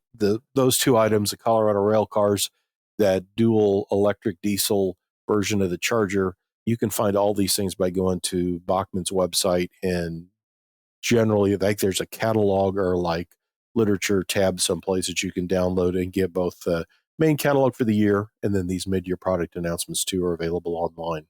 Speaker 2: those 2 items, the Colorado Rail Cars, that dual electric diesel version of the charger, you can find all these things by going to Bachmann's website. And generally, I think there's a catalog or like literature tab someplace that you can download and get both the main catalog for the year, and then these mid-year product announcements too are available online.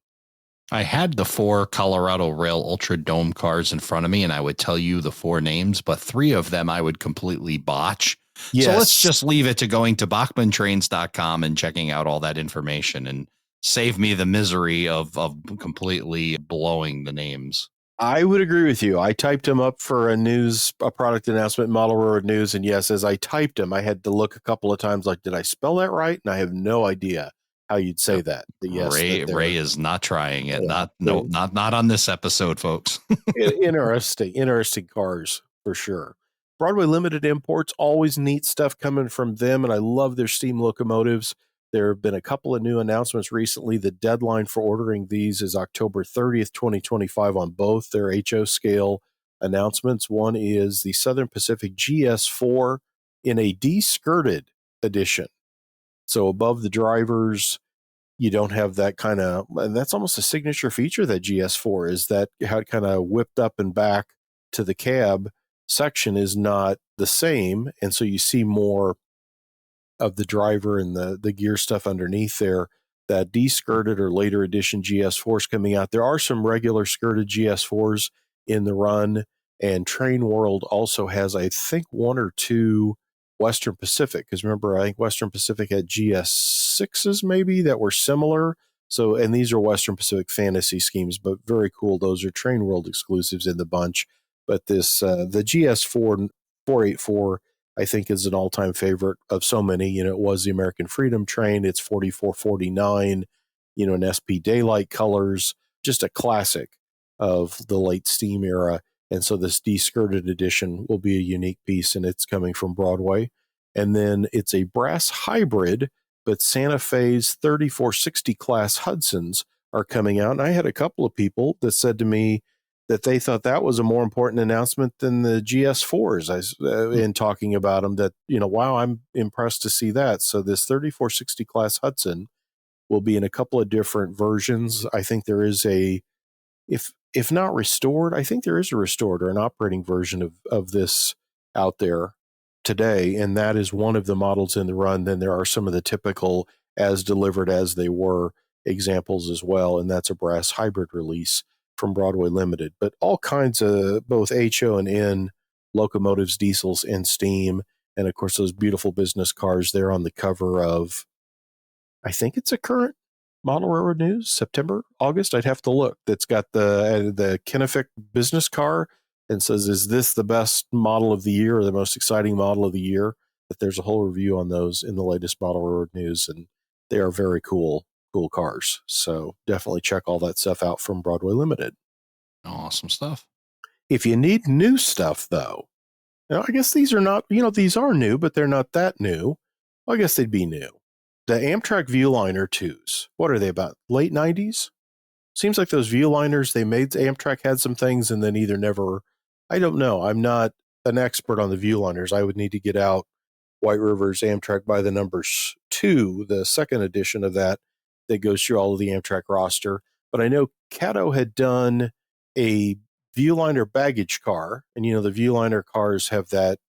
Speaker 1: I had the 4 Colorado Rail Ultra Dome cars in front of me, and I would tell you the 4 names, but 3 of them I would completely botch. Yes. So let's just leave it to going to bachmanntrains.com and checking out all that information, and save me the misery of completely blowing the names.
Speaker 2: I would agree with you. I typed them up for a product announcement, Model Railroad News. And yes, as I typed them, I had to look a couple of times, like, did I spell that right? And I have no idea how you'd say that. Yes,
Speaker 1: Ray is not trying it. Yeah, not on this episode, folks.
Speaker 2: Interesting cars for sure. Broadway Limited Imports, always neat stuff coming from them. And I love their steam locomotives. There have been a couple of new announcements recently. The deadline for ordering these is October 30th, 2025 on both their HO scale announcements. One is the Southern Pacific GS4 in a de-skirted edition. So above the drivers, you don't have that kind of, and that's almost a signature feature of that GS4, is that how it kind of whipped up and back to the cab section is not the same. And so you see more of the driver and the gear stuff underneath there. That de-skirted or later edition GS4s coming out. There are some regular skirted GS4s in the run, and Train World also has, I think, 1 or 2 Western Pacific, because remember, I think Western Pacific had GS6s maybe that were similar. So, and these are Western Pacific fantasy schemes, but very cool. Those are Train World exclusives in the bunch. But this, the GS4 484, I think, is an all-time favorite of so many. It was the American Freedom Train. It's 4449, in SP daylight colors, just a classic of the late steam era. And so this de-skirted edition will be a unique piece, and it's coming from Broadway. And then it's a brass hybrid, but Santa Fe's 3460 class Hudsons are coming out. And I had a couple of people that said to me that they thought that was a more important announcement than the GS4s in talking about them, that, wow, I'm impressed to see that. So this 3460 class Hudson will be in a couple of different versions. I think there is if not restored, I think there is a restored or an operating version of this out there today. And that is one of the models in the run. Then there are some of the typical as delivered as they were examples as well. And that's a brass hybrid release from Broadway Limited, but all kinds of both HO and N locomotives, diesels, and steam. And of course, those beautiful business cars there on the cover of, I think it's a current Model Railroad News, September, August. I'd have to look. That's got the Kennefic business car and says, is this the best model of the year or the most exciting model of the year? But there's a whole review on those in the latest Model Railroad News, and they are very cool cars. So definitely check all that stuff out from Broadway Limited.
Speaker 1: Awesome stuff.
Speaker 2: If you need new stuff, though, I guess these are not, these are new, but they're not that new. Well, I guess they'd be new. The Amtrak Viewliner 2s, what are they about? Late 90s? Seems like those Viewliners, Amtrak had some things and then either never, I don't know. I'm not an expert on the Viewliners. I would need to get out White River's Amtrak by the Numbers 2, the second edition of that goes through all of the Amtrak roster. But I know Caddo had done a Viewliner baggage car, and the Viewliner cars have that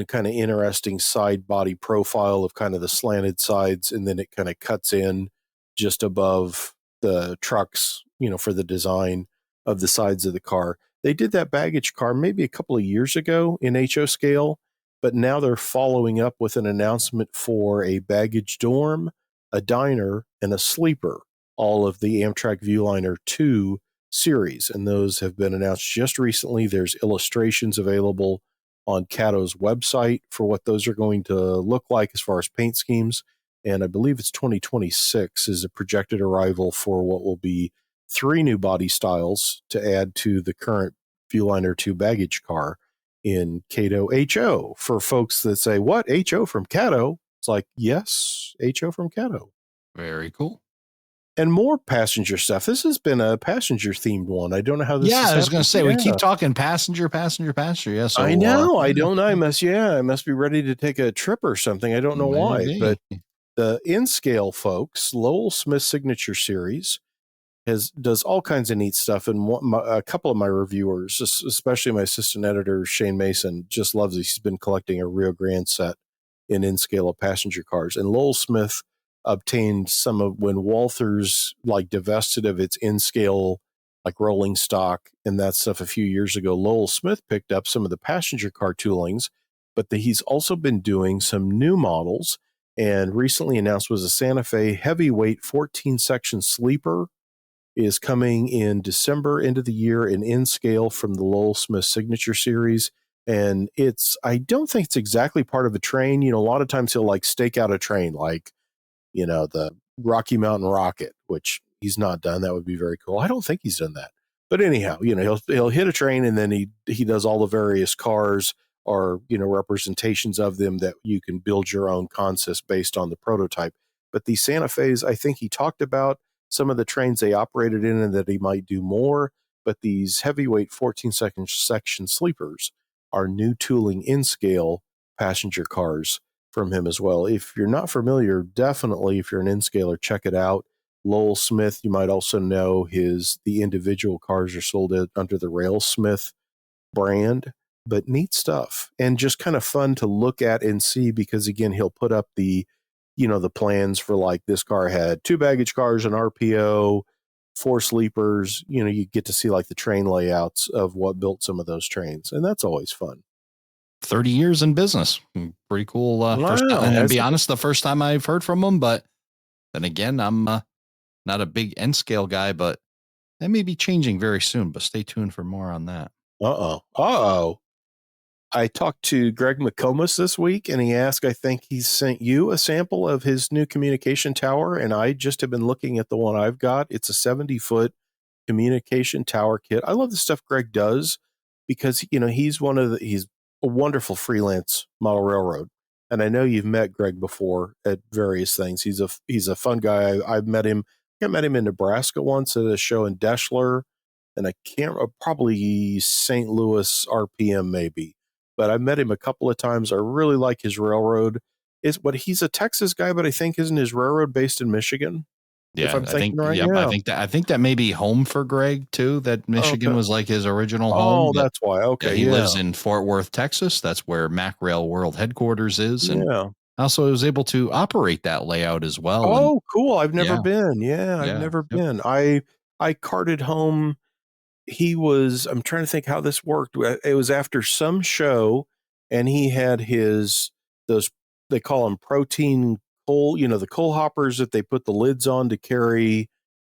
Speaker 2: kind of interesting side body profile of kind of the slanted sides, and then it kind of cuts in just above the trucks, for the design of the sides of the car. They did that baggage car maybe a couple of years ago in HO scale, but now they're following up with an announcement for a baggage dorm, a diner, and a sleeper, all of the Amtrak Viewliner 2 series, and those have been announced just recently. There's illustrations available on Caddo's website for what those are going to look like as far as paint schemes, and I believe it's 2026 is a projected arrival for what will be 3 new body styles to add to the current Viewliner 2 baggage car in Caddo HO. For folks that say, what, HO from Caddo? It's like, yes, HO from Caddo.
Speaker 1: Very cool.
Speaker 2: And more passenger stuff. This has been a passenger themed one. I don't know how this is
Speaker 1: I was going to say,
Speaker 2: we
Speaker 1: keep talking passenger. Yeah, so
Speaker 2: I know. I don't know. I must be ready to take a trip or something. I don't know why. But the in-scale folks, Lowell Smith Signature Series, does all kinds of neat stuff. And a couple of my reviewers, especially my assistant editor, Shane Mason, just loves it. He's been collecting a Rio Grande set in-scale of passenger cars. And Lowell Smith obtained some of when Walthers divested of its in-scale rolling stock and that stuff a few years ago. Lowell Smith picked up some of the passenger car toolings, but he's also been doing some new models, and recently announced was a Santa Fe heavyweight 14-section sleeper is coming in December, end of the year, in scale from the Lowell Smith Signature Series. And I don't think it's exactly part of a train. A lot of times he'll stake out a train, the Rocky Mountain Rocket, which he's not done. That would be very cool. I don't think he's done that. But anyhow, he'll hit a train, and then he does all the various cars or, representations of them that you can build your own consist based on the prototype. But these Santa Fe's, I think he talked about some of the trains they operated in and that he might do more. But these heavyweight 14-section sleepers are new tooling in scale passenger cars from him as well. If you're not familiar, definitely, if you're an in-scaler, check it out. Lowell Smith, you might also know the individual cars are sold under the Railsmith brand, but neat stuff and just kind of fun to look at and see, because again, he'll put up the plans for this car had 2 baggage cars, an RPO, 4 sleepers. You get to see the train layouts of what built some of those trains, and that's always fun.
Speaker 1: 30 years in business. Pretty cool. First time, and to be honest, the first time I've heard from him, but then again, I'm not a big N scale guy, but that may be changing very soon, but stay tuned for more on that.
Speaker 2: I talked to Greg McComas this week, and he asked, I think he sent you a sample of his new communication tower, and I just have been looking at the one I've got. It's a 70-foot communication tower kit. I love the stuff Greg does because, he's a wonderful freelance model railroad. And I know you've met Greg before at various things. He's a fun guy. I met him in Nebraska once at a show in Deschler, and I can't, probably St. Louis RPM maybe, but I've met him a couple of times. I really like his railroad. He's a Texas guy, but I think isn't his railroad based in Michigan?
Speaker 1: Yeah, I think that may be home for Greg too. That Michigan was his original home.
Speaker 2: Oh, that's why. Okay,
Speaker 1: he lives in Fort Worth, Texas. That's where MacRail World headquarters is, and also was able to operate that layout as well.
Speaker 2: Oh, cool! I've never been. I've never been. I carted home. I'm trying to think how this worked. It was after some show, and he had those, they call them protein coal, the coal hoppers that they put the lids on to carry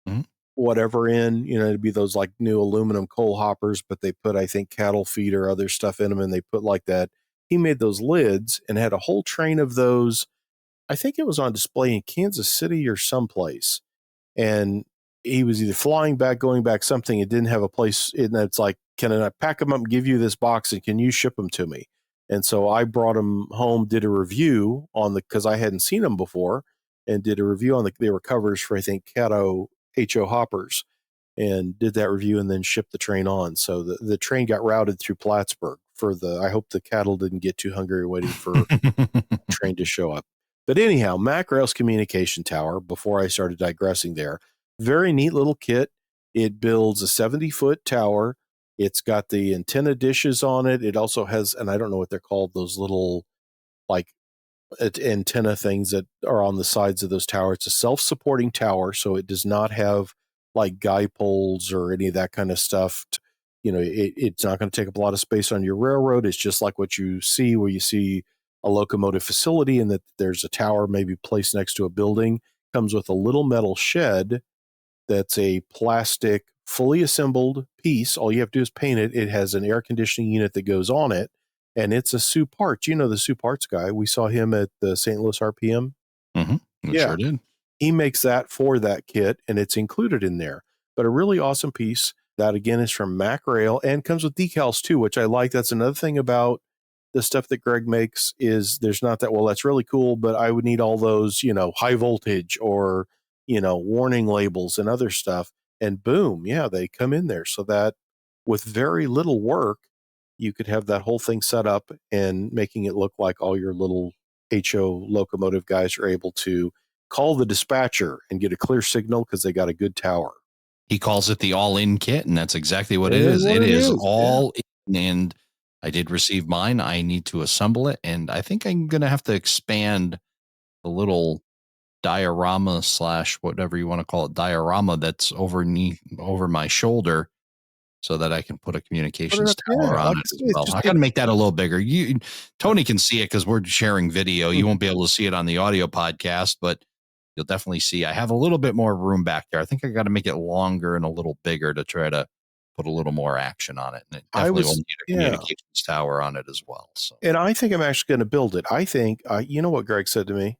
Speaker 1: Mhm.
Speaker 2: whatever in, it'd be those like new aluminum coal hoppers, but they put, I think, cattle feed or other stuff in them, and they put like that. He made those lids and had a whole train of those. I think it was on display in Kansas City or someplace. And he was either flying back, going back, something. It didn't have a place. And it's like, can I pack them up and give you this box, and can you ship them to me? And so I brought them home, did a review on because I hadn't seen them before, and did a review on they were covers for, I think, Cato HO hoppers, and did that review and then shipped the train on. So the train got routed through Plattsburgh I hope the cattle didn't get too hungry waiting for the train to show up. But anyhow, Macrail's communication tower, before I started digressing there, very neat little kit. It builds a 70-foot tower. It's got the antenna dishes on it. It also has, and I don't know what they're called, those little like antenna things that are on the sides of those towers. It's a self-supporting tower, so it does not have like guy poles or any of that kind of stuff. It's not going to take up a lot of space on your railroad. It's just like what you see where you see a locomotive facility and that there's a tower maybe placed next to a building. Comes with a little metal shed that's a plastic, fully assembled piece. All you have to do is paint it. It has an air conditioning unit that goes on it, and it's a Sue Parts. You know the Sue Parts guy. We saw him at the St. Louis RPM.
Speaker 1: Mm-hmm.
Speaker 2: Yeah.
Speaker 1: Sure did.
Speaker 2: He makes that for that kit, and it's included in there. But a really awesome piece that, again, is from Macrail and comes with decals too, which I like. That's another thing about the stuff that Greg makes is there's not that, well, that's really cool, but I would need all those, high voltage or, warning labels and other stuff. And boom, yeah, they come in there so that with very little work, you could have that whole thing set up and making it look like all your little HO locomotive guys are able to call the dispatcher and get a clear signal because they got a good tower.
Speaker 1: He calls it the all-in kit, and that's exactly what it
Speaker 2: That
Speaker 1: is.
Speaker 2: what
Speaker 1: It
Speaker 2: it
Speaker 1: is
Speaker 2: is,
Speaker 1: all in, and I did receive mine. I need to assemble it, and I think I'm going to have to expand the little diorama / whatever you want to call it, diorama that's over my shoulder, so that I can put a communications tower on it as well. I got to make that a little bigger. Tony can see it because we're sharing video. You won't be able to see it on the audio podcast, but you'll definitely see I have a little bit more room back there. I think I got to make it longer and a little bigger to try to put a little more action on it. And it definitely will need a communications tower on it as well. So,
Speaker 2: and I think I'm actually going to build it. I think, you know what Greg said to me?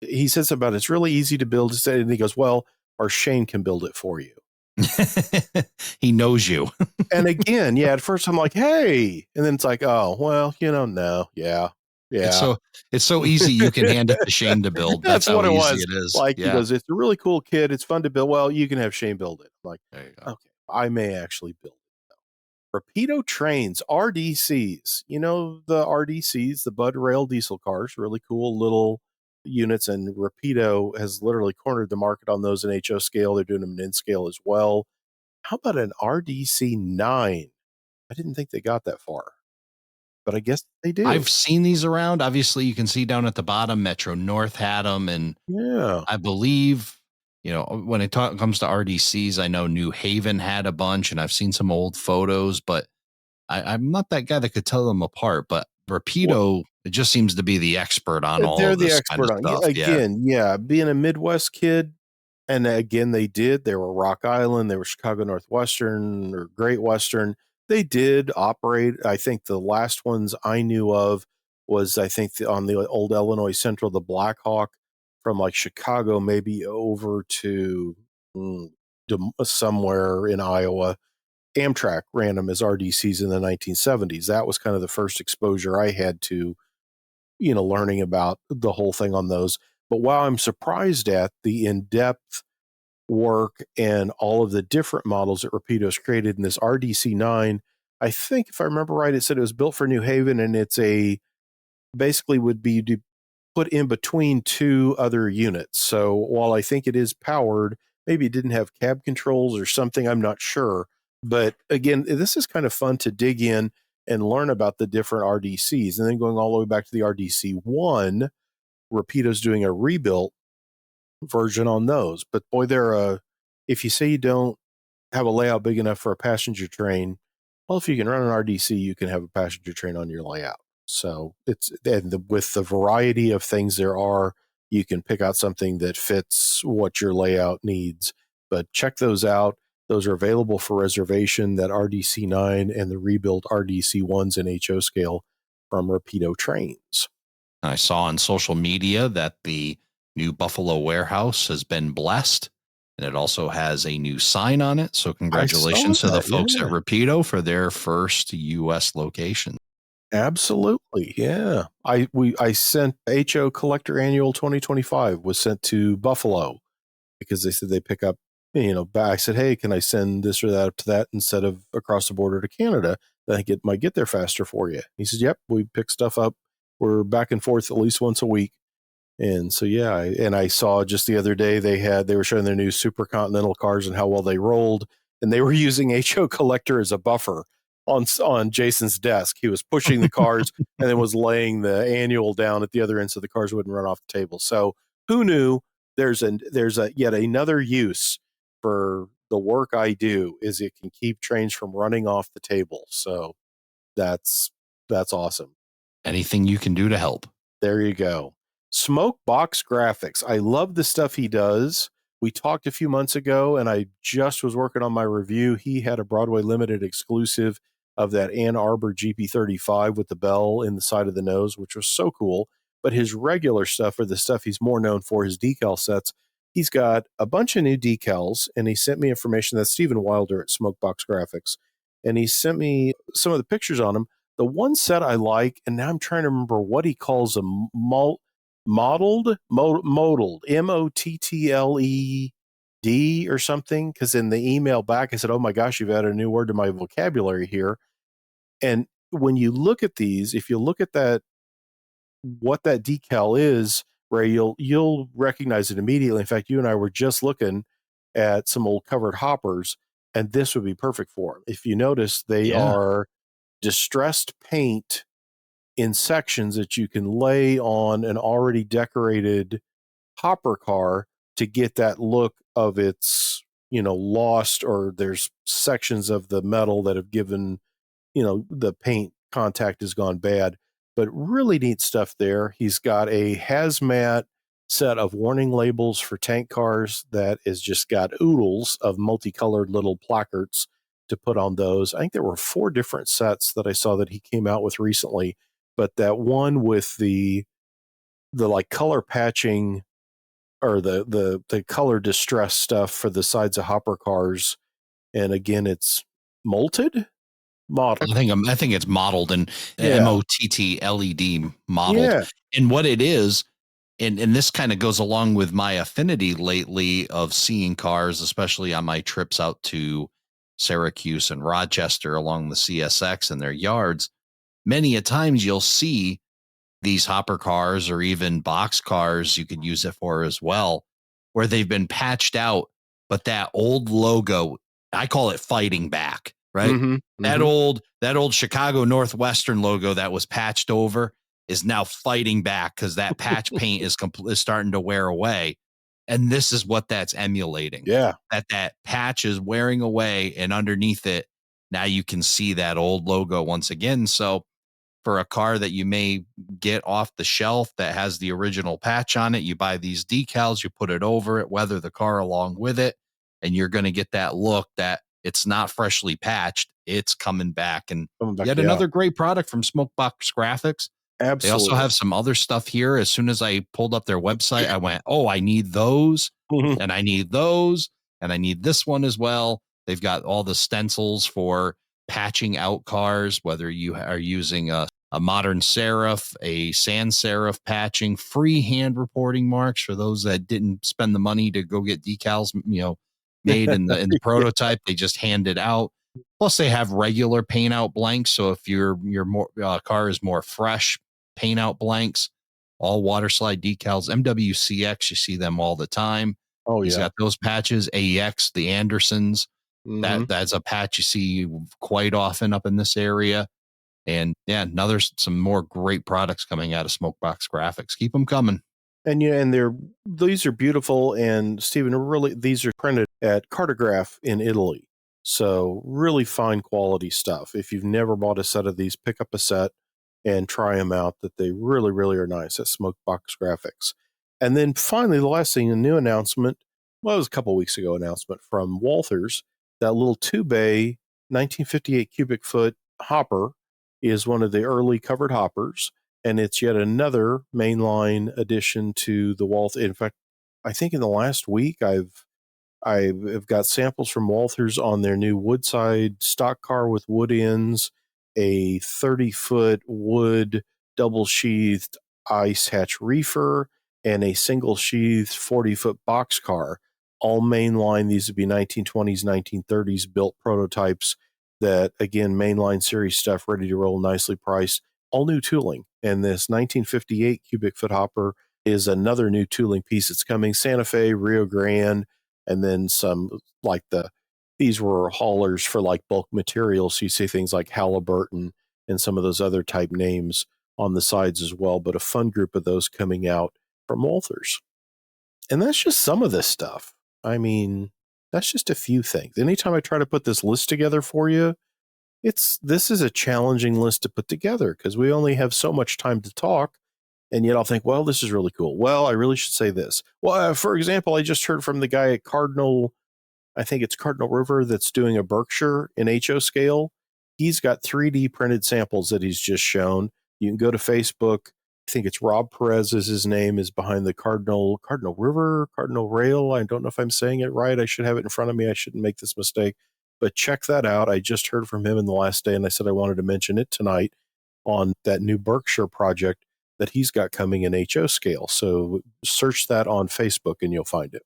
Speaker 2: He said something about it's really easy to build. And he goes, well, or Shane can build it for you.
Speaker 1: He knows you.
Speaker 2: And again, at first I'm like, hey, and then it's like, oh, well, no, yeah.
Speaker 1: It's so easy. You can hand it to Shane to build. That's how
Speaker 2: what it
Speaker 1: easy
Speaker 2: was.
Speaker 1: it is.
Speaker 2: Like, he goes, it's a really cool kit. It's fun to build. Well, you can have Shane build it. I'm like,
Speaker 1: there you go.
Speaker 2: Okay, I may actually build it. Rapido trains, RDCs. You know, the RDCs, the Bud Rail diesel cars, really cool little units. And Rapido has literally cornered the market on those in HO scale. They're doing them in scale as well. How about an RDC 9? I didn't think they got that far, but I guess they do.
Speaker 1: I've seen these around. Obviously, you can see down at the bottom, Metro North had them. And I believe, when it comes to RDCs, I know New Haven had a bunch, and I've seen some old photos, but I'm not that guy that could tell them apart. But Rapido, it just seems to be the expert on all of this kind of stuff.
Speaker 2: Again, being a Midwest kid, and again, they were Rock Island, they were Chicago Northwestern or Great Western. They did operate. I think the last ones I knew of was, I think, on the old Illinois Central, the Blackhawk from like Chicago, maybe over to somewhere in Iowa. Amtrak ran them as RDCs in the 1970s. That was kind of the first exposure I had to, learning about the whole thing on those. But while I'm surprised at the in-depth work and all of the different models that Rapido's created in this RDC 9, I think if I remember right, it said it was built for New Haven, and it's basically would be put in between two other units. So while I think it is powered, maybe it didn't have cab controls or something, I'm not sure. But again, this is kind of fun to dig in and learn about the different RDCs. And then going all the way back to the RDC 1, Rapido's doing a rebuilt version on those. But boy, if you say you don't have a layout big enough for a passenger train, well, if you can run an RDC, you can have a passenger train on your layout. So with the variety of things there are, you can pick out something that fits what your layout needs. But check those out. Those are available for reservation, that RDC9 and the rebuilt RDC1s in HO scale from Rapido Trains.
Speaker 1: I saw on social media that the new Buffalo warehouse has been blessed, and it also has a new sign on it. So congratulations to the folks at Rapido for their first U.S. location.
Speaker 2: Absolutely, yeah. I sent HO Collector Annual 2025 was sent to Buffalo because they said they pick up, back. I said, hey, can I send this or that up to that instead of across the border to Canada? That might get there faster for you. He says, yep, we pick stuff up. We're back and forth at least once a week. And so, yeah, I saw just the other day they were showing their new Super Continental cars and how well they rolled, and they were using HO Collector as a buffer on Jason's desk. He was pushing the cars and then was laying the annual down at the other end so the cars wouldn't run off the table. So who knew? There's yet another use for the work I do is it can keep trains from running off the table. So that's awesome.
Speaker 1: Anything you can do to help.
Speaker 2: There you go. Smokebox Graphics. I love the stuff he does. We talked a few months ago, and I just was working on my review. He had a Broadway Limited exclusive of that Ann Arbor GP35 with the bell in the side of the nose, which was so cool. But his regular stuff, or the stuff he's more known for, his decal sets, he's got a bunch of new decals, and he sent me information. That's Stephen Wilder at Smokebox Graphics. And he sent me some of the pictures on them. The one set I like, and now I'm trying to remember what he calls a mottled, MOTTLED or something, because in the email back I said, oh my gosh, you've added a new word to my vocabulary here. And when you look at these, if you look at that, what that decal is, Ray, you'll recognize it immediately. In fact, you and I were just looking at some old covered hoppers, and this would be perfect for them. If you notice, they are distressed paint in sections that you can lay on an already decorated hopper car to get that look of its, lost, or there's sections of the metal that have given, the paint contact has gone bad. But really neat stuff there. He's got a hazmat set of warning labels for tank cars that is just got oodles of multicolored little placards to put on those. I think there were 4 different sets that I saw that he came out with recently, but that one with the like color patching or the color distress stuff for the sides of hopper cars, and again it's modeled.
Speaker 1: I think it's modeled and MOTTLED modeled.
Speaker 2: Yeah.
Speaker 1: And what it is, and this kind of goes along with my affinity lately of seeing cars, especially on my trips out to Syracuse and Rochester along the CSX and their yards. Many a times you'll see these hopper cars or even box cars, you could use it for as well, where they've been patched out, but that old logo, I call it fighting back, right?
Speaker 2: Mm-hmm,
Speaker 1: that old Chicago Northwestern logo that was patched over is now fighting back because that patch paint is starting to wear away. And this is what that's emulating.
Speaker 2: Yeah.
Speaker 1: That patch is wearing away, and underneath it, now you can see that old logo once again. So for a car that you may get off the shelf that has the original patch on it, you buy these decals, you put it over it, weather the car along with it, and you're going to get that look that it's not freshly patched. It's coming back. And yet another great product from Smokebox Graphics.
Speaker 2: Absolutely.
Speaker 1: They also have some other stuff here. As soon as I pulled up their website, I went, oh, I need those, and I need those, and I need this one as well. They've got all the stencils for patching out cars, whether you are using a modern serif, a sans serif patching, free hand reporting marks for those that didn't spend the money to go get decals, made in the prototype. They just hand it out. Plus, they have regular paint out blanks. So if your more car is more fresh, paint out blanks, all water slide decals. MWCX, you see them all the time.
Speaker 2: Oh,
Speaker 1: He's got those patches. AEX, the Andersons. That's a patch you see quite often up in this area. And yeah, some more great products coming out of Smokebox Graphics. Keep them coming.
Speaker 2: And these are beautiful. And Stephen, really, these are printed at Cartograph in Italy. So really fine quality stuff. If you've never bought a set of these, pick up a set. and try them out, that they really, really are nice at Smokebox Graphics. And then finally, the last thing, a new announcement, well, it was a couple weeks ago announcement from Walthers, that little 2-bay 1958 cubic foot hopper is one of the early covered hoppers, and it's yet another mainline addition to the Walthers. In fact, I think in the last week, I've got samples from Walthers on their new Woodside stock car with wood ends, a 30-foot wood double-sheathed ice hatch reefer, and a single-sheathed 40-foot box car. All mainline. These would be 1920s, 1930s built prototypes that, again, mainline series stuff, ready to roll, nicely priced, all new tooling. And this 1958 cubic foot hopper is another new tooling piece that's coming. Santa Fe, Rio Grande, and then some, like these were haulers for like bulk materials. So you see things like Halliburton and some of those other type names on the sides as well, but a fun group of those coming out from Walthers. And that's just some of this stuff. I mean, that's just a few things. Anytime I try to put this list together for you, this is a challenging list to put together because we only have so much time to talk. And yet I'll think, well, this is really cool. Well, I really should say this. Well, for example, I just heard from the guy at Cardinal, I think it's Cardinal River, that's doing a Berkshire in HO scale. He's got 3D printed samples that he's just shown. You can go to Facebook. I think it's Rob Perez is his name, is behind the Cardinal River, Cardinal Rail. I don't know if I'm saying it right. I should have it in front of me. I shouldn't make this mistake. But check that out. I just heard from him in the last day, and I said I wanted to mention it tonight on that new Berkshire project that he's got coming in HO scale. So search that on Facebook and you'll find it.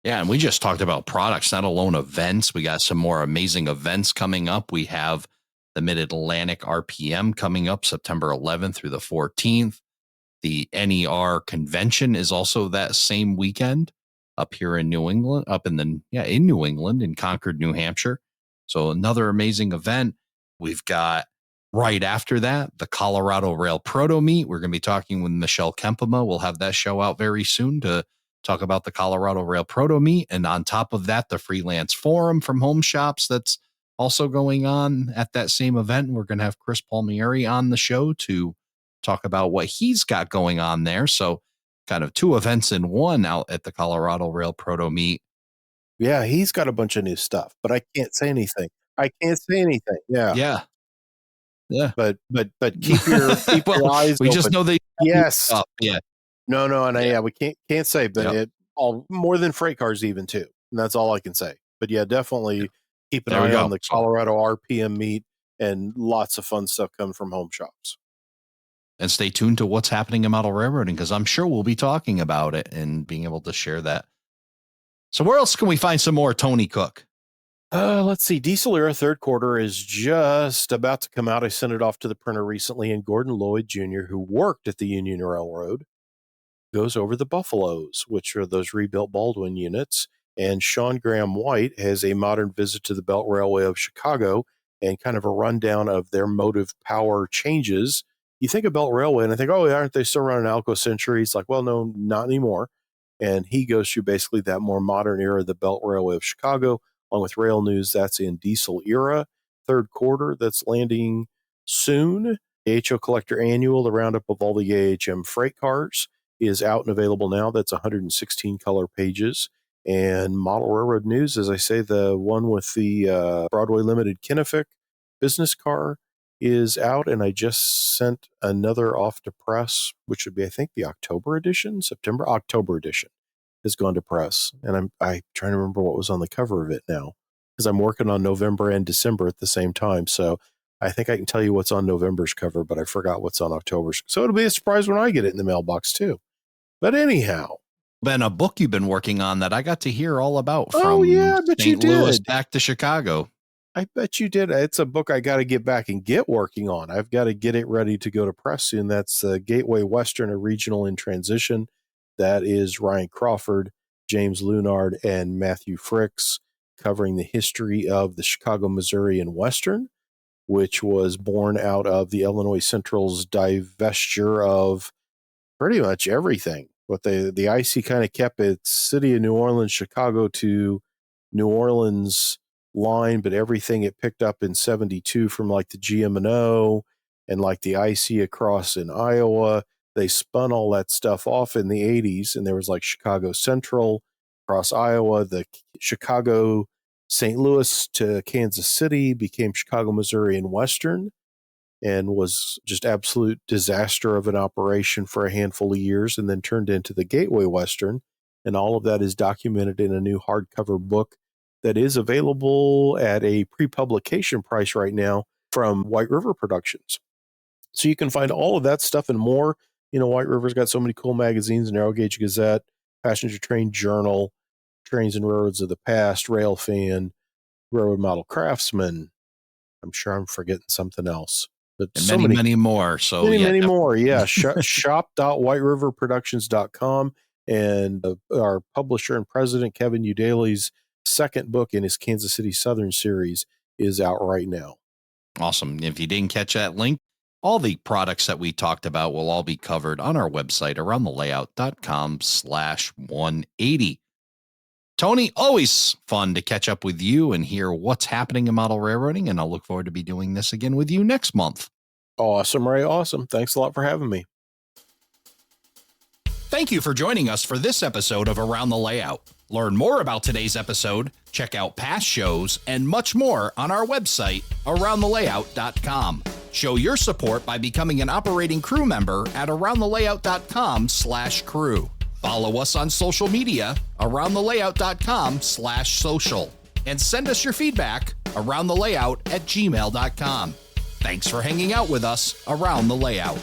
Speaker 1: Yeah, and we just talked about products, not alone events. We got some more amazing events coming up. We have the Mid-Atlantic RPM coming up September 11th through the 14th. The NER convention is also that same weekend up here in New England, in New England, in Concord, New Hampshire. So another amazing event. We've got right after that, the Colorado Rail Proto Meet. We're going to be talking with Michelle Kempema. We'll have that show out very soon to talk about the Colorado Rail Proto Meet. And on top of that, the Freelance Forum from Home Shops that's also going on at that same event. We're going to have Chris Palmieri on the show to talk about what he's got going on there. So kind of two events in one out at the Colorado Rail Proto Meet.
Speaker 2: Yeah, he's got a bunch of new stuff, but I can't say anything. Yeah.
Speaker 1: Yeah.
Speaker 2: But keep your your eyes
Speaker 1: we
Speaker 2: open.
Speaker 1: just know they
Speaker 2: yes.
Speaker 1: Yeah.
Speaker 2: No, and we can't say, but it all more than freight cars even too. And that's all I can say. But yeah, definitely keep an eye on the Colorado RPM meet, and lots of fun stuff coming from Home Shops.
Speaker 1: And stay tuned to what's happening in model railroading, because I'm sure we'll be talking about it and being able to share that. So where else can we find some more Tony Cook?
Speaker 2: Let's see. Diesel Era third quarter is just about to come out. I sent it off to the printer recently, and Gordon Lloyd Jr., who worked at the Union Railroad, goes over the Buffaloes, which are those rebuilt Baldwin units. And Sean Graham White has a modern visit to the Belt Railway of Chicago and kind of a rundown of their motive power changes. You think of Belt Railway and I think, oh, aren't they still running Alco Century? It's like, well, no, not anymore. And he goes through basically that more modern era of the Belt Railway of Chicago, along with rail news. That's in Diesel Era third quarter. That's landing soon. The HO Collector Annual, the roundup of all the AHM freight cars, is out and available now. That's 116 color pages. And Model Railroad News, as I say, the one with the Broadway Limited Kennefic business car is out, and I just sent another off to press, which would be, I think, the October edition, October edition has gone to press. And I'm trying to remember what was on the cover of it now, because I'm working on November and December at the same time. So I think I can tell you what's on November's cover, but I forgot what's on October's. So it'll be a surprise when I get it in the mailbox too. But anyhow,
Speaker 1: been a book you've been working on that I got to hear all about from
Speaker 2: St.
Speaker 1: Louis back to Chicago.
Speaker 2: I bet you did. It's a book I got to get back and get working on. I've got to get it ready to go to press soon. That's Gateway Western, a regional in transition. That is Ryan Crawford, James Lunard, and Matthew Fricks, covering the history of the Chicago, Missouri, and Western, which was born out of the Illinois Central's divestiture of pretty much everything. But the IC kind of kept its city of New Orleans, Chicago to New Orleans line, but everything it picked up in 72 from like the GM&O and like the IC across in Iowa, they spun all that stuff off in the 80s, and there was like Chicago Central across Iowa, the Chicago St. Louis to Kansas City became Chicago, Missouri, and Western, and was just absolute disaster of an operation for a handful of years, and then turned into the Gateway Western. And all of that is documented in a new hardcover book that is available at a pre-publication price right now from White River Productions. So you can find all of that stuff and more. You know, White River's got so many cool magazines: Narrow Gauge Gazette, Passenger Train Journal, Trains and Railroads of the Past, Rail Fan, Railroad Model Craftsman. I'm sure I'm forgetting something else. But
Speaker 1: And
Speaker 2: so
Speaker 1: many more. So
Speaker 2: many more. Yeah. Shop.whiteriverproductions.com. And our publisher and president, Kevin Udaley's second book in his Kansas City Southern series is out right now.
Speaker 1: Awesome. If you didn't catch that link, all the products that we talked about will all be covered on our website, aroundthelayout.com/180. Tony, always fun to catch up with you and hear what's happening in model railroading, and I'll look forward to be doing this again with you next month.
Speaker 2: Awesome, Ray. Awesome. Thanks a lot for having me.
Speaker 1: Thank you for joining us for this episode of Around the Layout. Learn more about today's episode, check out past shows, and much more on our website, aroundthelayout.com. Show your support by becoming an operating crew member at aroundthelayout.com/crew. Follow us on social media, aroundthelayout.com/social. And send us your feedback, aroundthelayout@gmail.com. Thanks for hanging out with us around the layout.